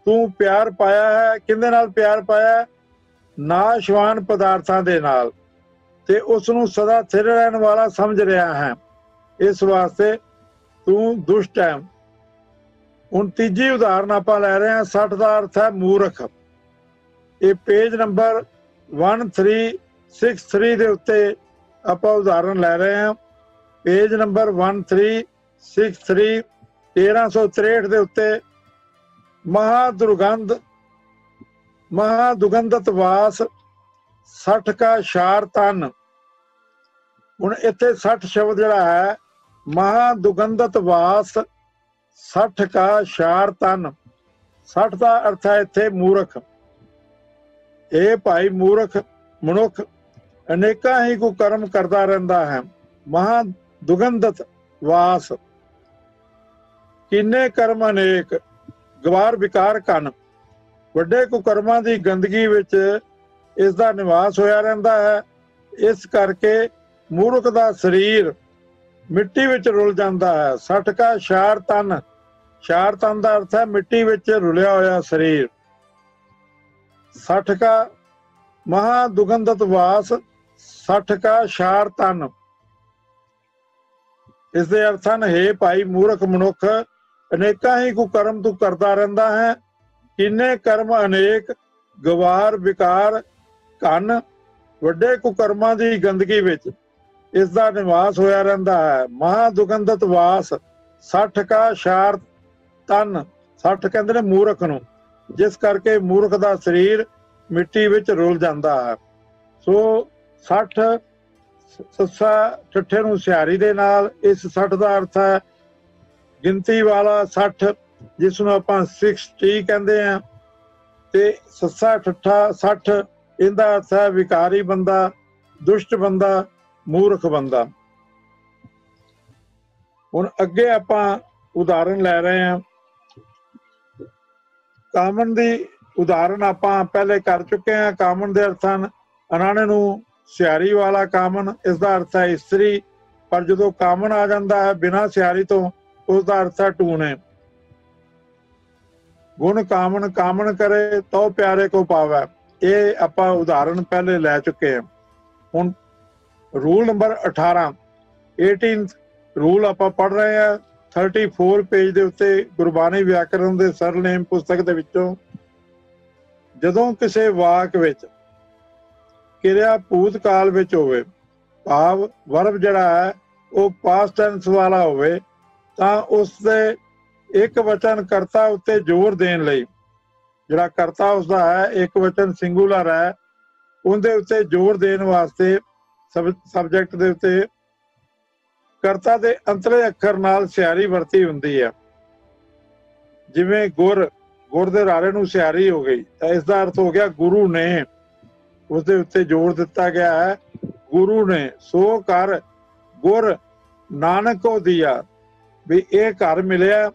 Speaker 2: ਤੂੰ ਪਿਆਰ ਪਾਇਆ ਹੈ। ਕਿਹਦੇ ਨਾਲ ਪਿਆਰ ਪਾਇਆ? ਨਾਸ਼ਵਾਨ ਪਦਾਰਥਾਂ ਦੇ ਨਾਲ, ਤੇ ਉਸ ਨੂੰ ਸਦਾ ਸਥਿਰ ਰਹਿਣ ਵਾਲਾ ਸਮਝ ਰਿਹਾ ਹੈ। ਇਸ ਵਾਸਤੇ ਤੂੰ ਦੁਸ਼ਟ ਹੈ। ਹੁਣ ਤੀਜੀ ਉਦਾਹਰਨ ਆਪਾਂ ਲੈ ਰਹੇ ਹਾਂ। 60 ਦਾ ਅਰਥ ਹੈ ਮੂਰਖ। ਇਹ ਪੇਜ ਨੰਬਰ 1363 ਦੇ ਉੱਤੇ ਆਪਾਂ ਉਦਾਹਰਨ ਲੈ ਰਹੇ ਹਾਂ। ਪੇਜ ਨੰਬਰ 1363, 1363 ਦੇ ਉੱਤੇ महादुगंधत वास 60 का शार तन। ਹੁਣ ਇੱਥੇ 60 ਸ਼ਬਦ ਜਿਹੜਾ ਹੈ महादुगंधत वास 60 का शार तन। 60 ਦਾ ਅਰਥ ਹੈ ਇੱਥੇ ਮੂਰਖ। ਇਹ ਭਾਈ ਮੂਰਖ ਮਨੁੱਖ ਅਨੇਕਾਂ ਹੀ ਕੁਕਰਮ ਕਰਦਾ ਰਹਿੰਦਾ ਹੈ। महादुगंधत वास, ਕਿੰਨੇ ਕਰਮ ਅਨੇਕ, ਗਵਾਰ ਵਿਕਾਰ ਕਨ। ਵੱਡੇ ਕੁਕਰਮਾਂ ਦੀ ਗੰਦਗੀ ਵਿੱਚ ਇਸ ਦਾ ਨਿਵਾਸ ਹੋਇਆ ਰਹਿੰਦਾ ਹੈ। ਇਸ ਕਰਕੇ ਮੂਰਖ ਦਾ ਸਰੀਰ ਮਿੱਟੀ ਵਿੱਚ ਰੁਲ ਜਾਂਦਾ ਹੈ। 60 ਕਾ ਸ਼ਾਰ ਤਨ, ਸ਼ਾਰ ਤਨ ਦਾ ਅਰਥ ਹੈ ਮਿੱਟੀ ਵਿੱਚ ਰੁਲਿਆ ਹੋਇਆ ਸਰੀਰ। 60 ਕਾ महादुगंधत वास 60 ਕਾ ਸ਼ਾਰ ਤਨ। ਇਸ ਦੇ ਅਰਥ ਹਨ, ਹੇ ਭਾਈ ਮੂਰਖ ਮਨੁੱਖ ਅਨੇਕਾਂ ਹੀ ਕੁਕਰਮ ਤੂੰ ਕਰਦਾ ਰਹਿੰਦਾ ਹੈ। ਕਿੰਨੇ ਕਰਮ ਅਨੇਕ, ਗਵਾਰ ਵਿਕਾਰ ਘਨ। ਵੱਡੇ ਕੁਕਰਮਾਂ ਦੀ ਗੰਦਗੀ ਵਿੱਚ ਇਸ ਦਾ ਨਿਵਾਸ ਹੋਇਆ ਰਹਿੰਦਾ ਹੈ। महादुगंधत वास 60 ਕਾ ਸ਼ਾਰ ਤਨ। 60 ਕਹਿੰਦੇ ਨੇ ਮੂਰਖ ਨੂੰ, ਜਿਸ ਕਰਕੇ ਮੂਰਖ ਦਾ ਸਰੀਰ ਮਿੱਟੀ ਵਿੱਚ ਰੁਲ ਜਾਂਦਾ ਹੈ। ਸੋ 60 ਸੱਸਾ ਠੱਠੇ ਨੂੰ ਸਿਹਾਰੀ ਦੇ ਨਾਲ, ਇਸ 60 ਦਾ ਅਰਥ ਹੈ ਗਿਣਤੀ ਵਾਲਾ 60, ਜਿਸ ਨੂੰ ਆਪਾਂ 60 ਕਹਿੰਦੇ ਆ। ਤੇ ਸੱਸਾ ਠੱਠਾ 60, ਇਹਦਾ ਅਰਥ ਹੈ ਵਿਕਾਰੀ ਬੰਦਾ, ਦੁਸ਼ਟ ਬੰਦਾ, ਮੂਰਖ ਬੰਦਾ। ਹੁਣ ਅੱਗੇ ਆਪਾਂ ਉਦਾਹਰਨ ਲੈ ਰਹੇ ਹਾਂ। ਕਾਮਨ ਦੀ ਉਦਾਹਰਨ ਆਪਾਂ ਪਹਿਲੇ ਕਰ ਚੁੱਕੇ ਹਾਂ। ਕਾਮਨ ਦੇ ਅਰਥ ਹਨ ਅਨਾਣੇ ਨੂੰ ਸਿਹਾਰੀ ਵਾਲਾ ਕਾਮਨ, ਇਸ ਦਾ ਅਰਥ ਹੈ ਇਸਤਰੀ। ਪਰ ਜਦੋਂ ਕਾਮਨ ਆ ਜਾਂਦਾ ਹੈ ਬਿਨਾਂ ਸਿਹਾਰੀ ਤੋਂ, ਉਸ ਦਾ ਅਰਥ ਹੈ ਟੂਣੇ। ਗੁਣ ਕਾਮਨ, ਕਾਮਨ ਕਰੇ ਤੋ ਪਿਆਰੇ ਕੋ ਪਾਵੈ। ਇਹ ਆਪਾਂ ਉਦਾਹਰਨ ਪਹਿਲੇ ਲੈ ਚੁੱਕੇ ਹਾਂ। ਹੁਣ ਰੂਲ ਨੰਬਰ 18 ਰੂਲ ਆਪਾਂ ਪੜ੍ਹ ਰਹੇ ਹਾਂ 34 ਪੇਜ ਦੇ ਉੱਤੇ ਗੁਰਬਾਣੀ ਵਿਆਕਰਣ ਦੇ ਸਰਲਨੇਮ ਪੁਸਤਕ ਦੇ ਵਿੱਚੋਂ। ਜਦੋਂ ਕਿਸੇ ਵਾਕ ਵਿੱਚ ਕਿਰਿਆ ਭੂਤ ਕਾਲ ਵਿੱਚ ਹੋਵੇ, ਭਾਵ ਵਰਬ ਜਿਹੜਾ ਹੈ ਉਹ ਪਾਸਟ ਟੈਂਸ ਵਾਲਾ ਹੋਵੇ, ਤਾਂ ਉਸ ਦੇ ਇੱਕ ਵਚਨ ਕਰਤਾ ਉੱਤੇ ਜ਼ੋਰ ਦੇਣ ਲਈ, ਜਿਹੜਾ ਕਰਤਾ ਉਸਦਾ ਹੈ ਇੱਕ ਵਚਨ ਸਿੰਗੂਲਰ ਹੈ, ਉਹਦੇ ਉੱਤੇ ਜ਼ੋਰ ਦੇਣ ਵਾਸਤੇ ਸਬਜੈਕਟ ਦੇ ਉੱਤੇ ਕਰਤਾ ਦੇ ਅੰਤਲੇ ਅੱਖਰ ਨਾਲ ਸਿਹਾਰੀ ਵਰਤੀ ਹੁੰਦੀ ਹੈ। ਜਿਵੇਂ ਗੁਰ, ਗੁਰ ਦੇ ਰਾਰੇ ਨੂੰ ਸਿਹਾਰੀ ਹੋ ਗਈ, ਤਾਂ ਇਸ ਦਾ ਅਰਥ ਹੋ ਗਿਆ ਗੁਰੂ ਨੇ। ਉਸਦੇ ਉੱਤੇ ਜ਼ੋਰ ਦਿੱਤਾ ਗਿਆ ਹੈ ਗੁਰੂ ਨੇ। ਸੋ ਕਰ गुर नानक को दिया, भी ये घर मिलिया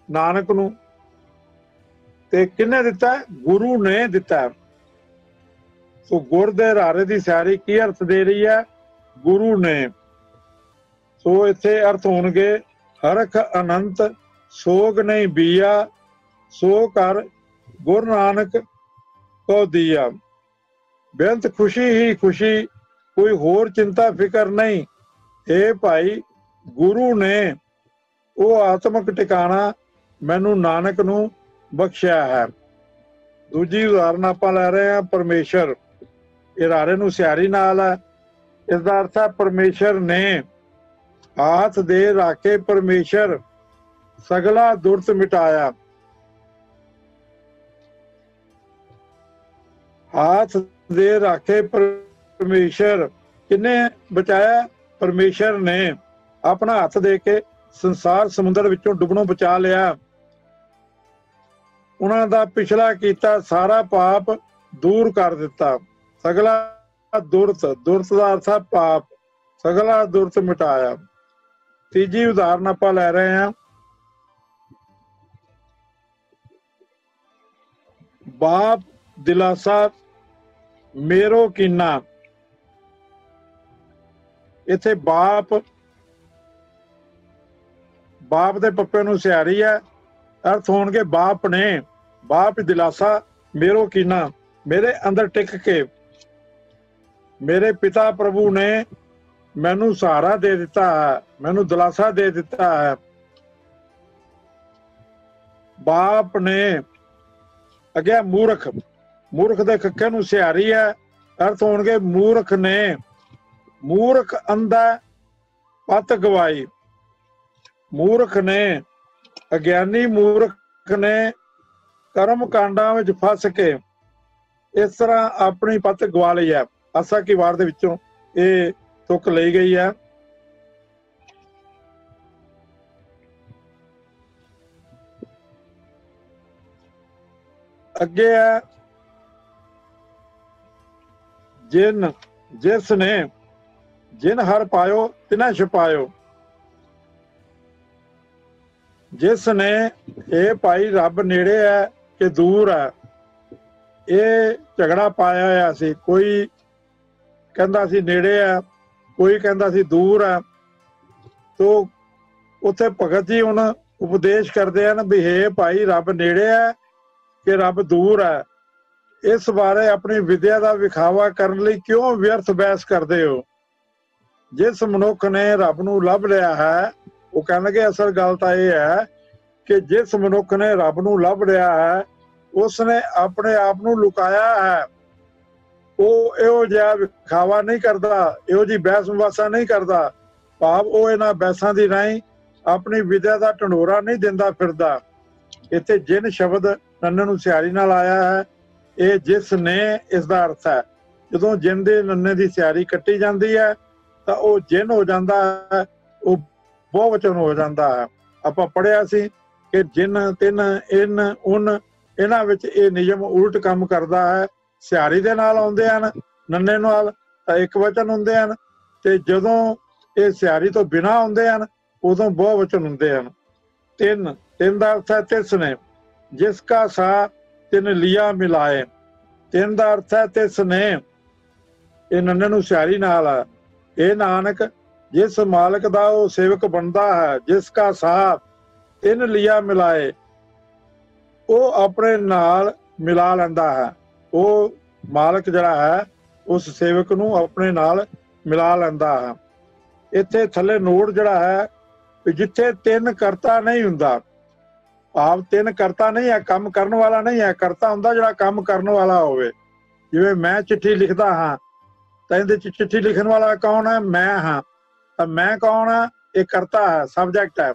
Speaker 2: नानक नूं ते किन्ने दिता? गुरु ने दिता। सो गुर दे रारे दी स्यारी की अर्थ दे रही है? गुरु ने। सो इत्थे अर्थ होणगे हरख अनंत सोग नहीं बिया, सो कर गुरु नानक को दिया। बेअंत खुशी ही खुशी, कोई होर चिंता फिकर नहीं। हे भाई गुरु ने वो आत्मक टिकाणा मैनू नानक नूं बख्शिया है। दूजी उदाहरण आपां लै रहे हैं परमेश्वर। ये रारे नूं स्यारी नाल है। इसका अर्थ है परमेश्वर ने। हाथ दे राखे परमेश्वर सगला दुर्त मिटाया। हाथ दे राखे परमेश्वर किने बचाया? परमेश्वर ने अपना हाथ दे के संसार समुद्र विचों डुबणों बचा लिया। उन्हां दा पिछला कीता सारा पाप दूर कर दिता। सगला दुर्त, दुर्त दा अर्थ है पाप, सगला दुर्त मिटाया। तीजी उदाहरण आपां लै रहे हैं बाप दिलासा मेरो कीना। इत्थे बाप बाप दे पप्पे नूं स्यारी है। अर्थ होणगे बाप ने, बाप दिलासा मेरो कीना, मेरे अंदर टिक के मेरे पिता प्रभु ने मैनू सहारा दे दिता है, मैनू दिलासा दे दिता है। बाप ने अगे मूर्ख, मूर्ख दे कक्के नूं स्यारी है। अर्थ होणगे मूर्ख ने, मूर्ख अंधा पत गवाई। मूर्ख ने, अज्ञानी मूर्ख ने कर्म कांडां विच फस के इस तरह अपनी पत गवा ली है। आसा की वार दे विचों ये तुक ली गई है। अगे है जिन जिसने जिन हर पायो तिना छुपायो। जिसने ये भाई रब नेड़े है कि दूर है, ये झगड़ा पाया होया सी। कोई कहंदा सी नेड़े है, कोई कहंदा सी दूर है। तो उत्थे भगत जी हुण उपदेश करदे हन भी हे भाई रब नेड़े है कि रब दूर है। इस बारे अपनी विद्या का विखावा करने लई क्यों व्यर्थ बहस करते हो? जिस मनुख ने रब नूं लभ लिया है, वो कहणगे असल गल तां इह है कि जिस मनुख ने रब नूं लभ लिया है उसने अपने आप नूं लुकाया है। वो इहो जिहा विखावा नहीं करता, इहो जी बहस मुबासा नहीं करता। भाव वो इन्हां बहसां दी राहीं अपनी विद्या का ढंडोरा नहीं दिंदा फिरदा। इत्थे जिन शब्द नन्ने नूं स्यारी नाल आया है, ये जिस ने इसका अर्थ है। जदों जिन दे नन्ने दी स्यारी कट्टी जाती है तो वह जिन हो जाता है, वो बहुवचन हो जाता है। आपां पढ़िया सी कि जिन तिन इन उन इन्हां विच ये नियम उल्ट काम करता है। स्यारी दे नाल आउंदे हन, नन्ने नाल तां एक वचन हुंदे हन, ते जदों ये स्यारी तो बिना आउंदे हन उदों बहुवचन हुंदे हन। तिन, तिन दा अर्थ है तिसने, जिसका सा तिन लिया मिलाए। तिन दा अर्थ है तिसने, ये नन्ने नूं स्यारी नाल है। ये नानक जिस मालिक दा वो सेवक बनता है, जिसका सा तिन लिया मिलाए, वो अपने नाल मिला लैंदा है। वो मालिक जिहड़ा है उस सेवक नूं अपने नाल मिला लैंदा है। इत्थे थल्ले नोट जिहड़ा है भी जिथे तिन करता नहीं हुंदा, आप तिन करता नहीं है, काम करने वाला नहीं है। करता हुंदा जिहड़ा काम करने वाला होवे। जिवें मैं चिट्ठी लिखदा हाँ तां इहदे च चिट्ठी लिखण वाला कौन है? मैं हाँ। तां मैं कौन है? ये करता है, सबजैक्ट है।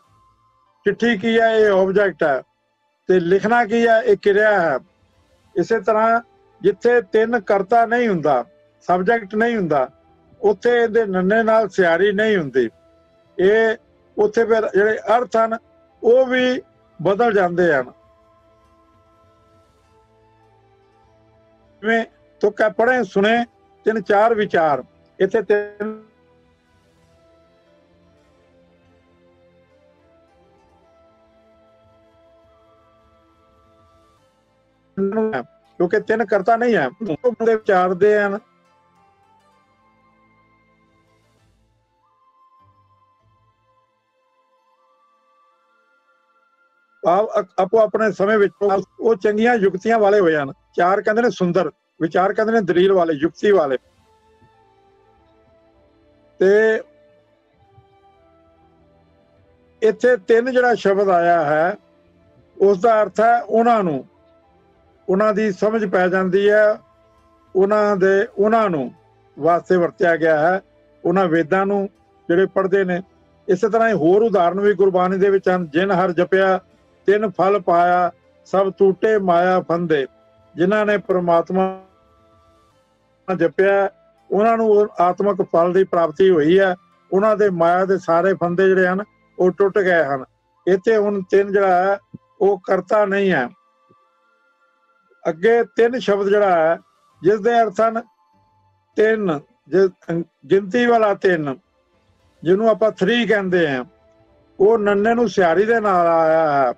Speaker 2: चिट्ठी की है? ये ऑब्जेक्ट है। ते लिखना की है? ये क्रिया है। इसे तरह जिथे तिन करता नहीं हुंदा, सबजैक्ट नहीं हुंदा, उत्थे इहदे नन्ने नाल स्यारी नहीं हुंदी। ये उत्थे फिर जिहड़े अर्थ हन वो भी बदल जाते हैं। जिवें तुक पढ़े सुने तिन चार विचार, इत्थे तिन क्योंकि तीन करता नहीं है, बंदे विचारते हैं। ਆਪੋ ਆਪਣੇ ਸਮੇਂ ਵਿੱਚ ਉਹ ਚੰਗੀਆਂ ਯੁਕਤੀਆਂ ਵਾਲੇ ਹੋਏ ਹਨ। ਚਾਰ ਕਹਿੰਦੇ ਨੇ ਸੁੰਦਰ, ਵਿਚਾਰ ਕਹਿੰਦੇ ਨੇ ਦਲੀਲ ਵਾਲੇ, ਯੁਕਤੀ ਵਾਲੇ। ਤੇ ਇੱਥੇ ਤਿੰਨ ਜਿਹੜਾ ਸ਼ਬਦ ਆਇਆ ਹੈ ਉਸ ਦਾ ਅਰਥ ਹੈ ਉਹਨਾਂ ਨੂੰ, ਉਹਨਾਂ ਦੀ ਸਮਝ ਪੈ ਜਾਂਦੀ ਹੈ, ਉਹਨਾਂ ਨੂੰ ਵਾਸਤੇ ਵਰਤਿਆ ਗਿਆ ਹੈ, ਉਹਨਾਂ ਵੇਦਾਂ ਨੂੰ ਜਿਹੜੇ ਪੜ੍ਹਦੇ ਨੇ। ਇਸੇ ਤਰ੍ਹਾਂ ਹੀ ਹੋਰ ਉਦਾਹਰਨ ਵੀ ਗੁਰਬਾਣੀ ਦੇ ਵਿੱਚ ਹਨ। ਜਿਨ ਹਰ ਜਪਿਆ ਤਿੰਨ ਫਲ ਪਾਇਆ, ਸਭ ਟੂਟੇ ਮਾਇਆ ਫੰਦੇ। ਜਿਨ੍ਹਾਂ ਨੇ ਪ੍ਰਮਾਤਮਾ ਜਪਿਆ ਉਹਨਾਂ ਨੂੰ ਆਤਮਿਕ ਫਲ ਦੀ ਪ੍ਰਾਪਤੀ ਹੋਈ ਹੈ, ਉਹਨਾਂ ਦੇ ਮਾਇਆ ਦੇ ਸਾਰੇ ਫੰਦੇ ਜਿਹੜੇ ਹਨ ਉਹ ਟੁੱਟ ਗਏ ਹਨ। ਇੱਥੇ ਹੁਣ ਤਿੰਨ ਜਿਹੜਾ ਹੈ ਉਹ ਕਰਤਾ ਨਹੀਂ ਹੈ। ਅੱਗੇ ਤਿੰਨ ਸ਼ਬਦ ਜਿਹੜਾ ਹੈ ਜਿਸ ਦੇ ਅਰਥ ਹਨ ਤਿੰਨ, ਗਿਣਤੀ ਵਾਲਾ ਤਿੰਨ, ਜਿਹਨੂੰ ਆਪਾਂ 3 ਕਹਿੰਦੇ ਆ, ਉਹ ਨੰਨੇ ਨੂੰ ਸਿਆਰੀ ਦੇ ਨਾਲ ਆਇਆ ਹੈ।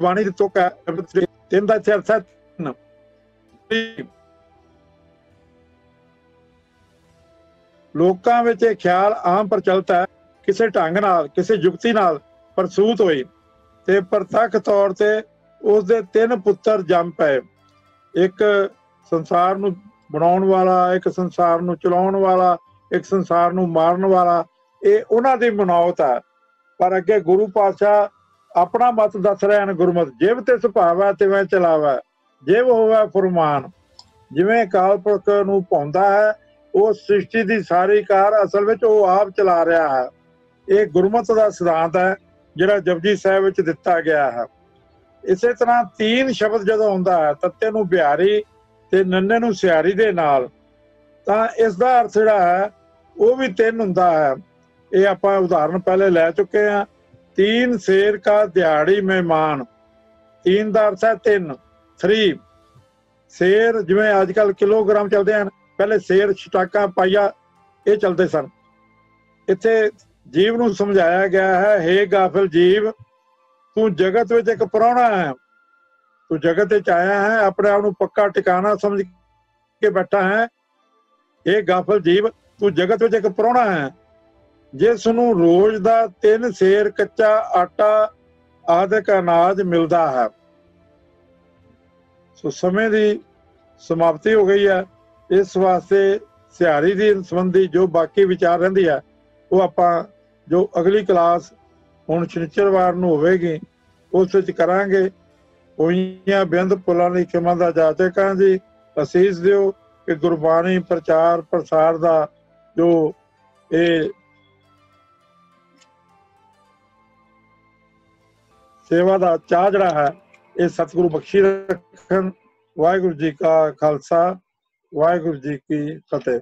Speaker 2: ਬਾਣੀ ਦੀ ਤੁਕ ਹੈ ਤਿੰਨ ਦਾ ਅਰਥ ਹੈ ਤਿੰਨ। ਲੋਕਾਂ ਵਿੱਚ ਇਹ ਖਿਆਲ ਆਮ ਪ੍ਰਚਲਿਤ ਹੈ ਕਿਸੇ ਢੰਗ ਨਾਲ, ਕਿਸੇ ਯੁਕਤੀ ਨਾਲ ਪ੍ਰਸੂਤ ਹੋਈ ਤੇ ਪ੍ਰਤੱਖ ਤੌਰ ਤੇ ਉਸਦੇ ਤਿੰਨ ਪੁੱਤਰ ਜੰਮ ਪਏ। ਇੱਕ ਸੰਸਾਰ ਨੂੰ ਬਣਾਉਣ ਵਾਲਾ, ਇੱਕ ਸੰਸਾਰ ਨੂੰ ਚਲਾਉਣ ਵਾਲਾ, ਇੱਕ ਸੰਸਾਰ ਨੂੰ ਮਾਰਨ ਵਾਲਾ। ਇਹ ਉਹਨਾਂ ਦੀ ਮਨੌਤ ਹੈ। ਪਰ ਅੱਗੇ ਗੁਰੂ ਪਾਤਸ਼ਾਹ ਆਪਣਾ ਮਤ ਦੱਸ ਰਹੇ ਹਨ। ਗੁਰਮਤਿ ਜਿਵ ਤੇ ਸੁਭਾਵੈ ਤਿਵੇਂ ਚਲਾਵੈ, ਜਿਵ ਹੋਵੈ ਫੁਰਮਾਨ। ਜਿਵੇਂ ਅਕਾਲ ਪੁਰਖ ਨੂੰ ਪਾਉਂਦਾ ਹੈ, ਉਹ ਸ੍ਰਿਸ਼ਟੀ ਦੀ ਸਾਰੀ ਕਾਰ ਅਸਲ ਵਿੱਚ ਉਹ ਆਪ ਚਲਾ ਰਿਹਾ ਹੈ। ਇਹ ਗੁਰਮਤਿ ਦਾ ਸਿਧਾਂਤ ਹੈ ਜਿਹੜਾ ਜਪਜੀ ਸਾਹਿਬ ਵਿੱਚ ਦਿੱਤਾ ਗਿਆ ਹੈ। ਇਸੇ ਤਰ੍ਹਾਂ 3 ਸ਼ਬਦ ਜਦੋਂ ਆਉਂਦਾ ਹੈ, ਤੱਤੇ ਨੂੰ ਬਿਹਾਰੀ ਤੇ ਨੰਨੇ ਨੂੰ ਸਿਆਰੀ ਦੇ ਨਾਲ, ਤਾਂ ਇਸ ਦਾ ਅਰਥ ਜਿਹੜਾ ਹੈ ਉਹ ਵੀ 3 ਹੁੰਦਾ ਹੈ। ਇਹ ਆਪਾਂ ਉਦਾਹਰਨ ਪਹਿਲੇ ਲੈ ਚੁੱਕੇ ਹਾਂ। 3 ਸ਼ੇਰ ਕਾ ਦਿਹਾੜੀ ਮਹਿਮਾਨ, 3 ਦਾ ਅਰਥ ਹੈ 3। ਸ਼ੇਰ ਜਿਵੇਂ ਅੱਜ ਕੱਲ੍ਹ ਕਿਲੋਗ੍ਰਾਮ ਚੱਲਦੇ ਹਨ, ਪਹਿਲੇ ਸ਼ੇਰ, ਛਟਾਕਾਂ, ਪਾਈਆ ਇਹ ਚੱਲਦੇ ਸਨ। ਇੱਥੇ ਜੀਵ ਨੂੰ ਸਮਝਾਇਆ ਗਿਆ ਹੈ, ਹੇ ਗਾਫਿਲ ਜੀਵ, ਤੂੰ ਜਗਤ ਵਿੱਚ ਇੱਕ ਪ੍ਰਾਹੁਣਾ ਹੈ। ਤੂੰ ਜਗਤ ਵਿੱਚ ਆਇਆ ਹੈ, ਆਪਣੇ ਆਪ ਨੂੰ ਪੱਕਾ ਟਿਕਾਣਾ ਸਮਝ ਕੇ ਬੈਠਾ ਹੈ। ਇਹ ਗਾਫਿਲ ਜੀਵ, ਤੂੰ ਜਗਤ ਵਿੱਚ ਇੱਕ ਪ੍ਰਾਹੁਣਾ ਹੈ ਜਿਸ ਨੂੰ ਰੋਜ਼ ਦਾ 3 ਸੇਰ ਕੱਚਾ ਆਟਾ ਆਦਿਕ ਅਨਾਜ ਮਿਲਦਾ ਹੈ। ਸੋ ਸਮੇਂ ਦੀ ਸਮਾਪਤੀ ਹੋ ਗਈ ਹੈ। ਇਸ ਵਾਸਤੇ ਸਿਹਾਰੀ ਦੀ ਸੰਬੰਧੀ ਜੋ ਬਾਕੀ ਵਿਚਾਰ ਰਹਿੰਦੀ ਹੈ ਉਹ ਆਪਾਂ ਜੋ ਅਗਲੀ ਕਲਾਸ ਹੁਣ ਸ਼ਨੀਚਰਵਾਰ ਨੂੰ ਹੋਵੇਗੀ ਉਸ ਵਿੱਚ ਕਰਾਂਗੇ। ਹੋਈਆਂ ਬਿੰਦ ਪੁਲਾਂ ਦੀ ਖਿਮਾ ਦਾ ਜਾਚਕਾਂ ਜੀ ਅਸੀਸ ਦਿਓ ਕਿ ਗੁਰਬਾਣੀ ਪ੍ਰਚਾਰ ਪ੍ਰਸਾਰ ਦਾ ਜੋ ਇਹ ਸੇਵਾ ਦਾ ਚਾਹ ਜਿਹੜਾ ਹੈ ਇਹ ਸਤਿਗੁਰੂ ਬਖਸ਼ੀ ਰੱਖਣ। ਵਾਹਿਗੁਰੂ ਜੀ ਕਾ ਖਾਲਸਾ, ਵਾਹਿਗੁਰੂ ਜੀ ਕੀ ਫਤਿਹ।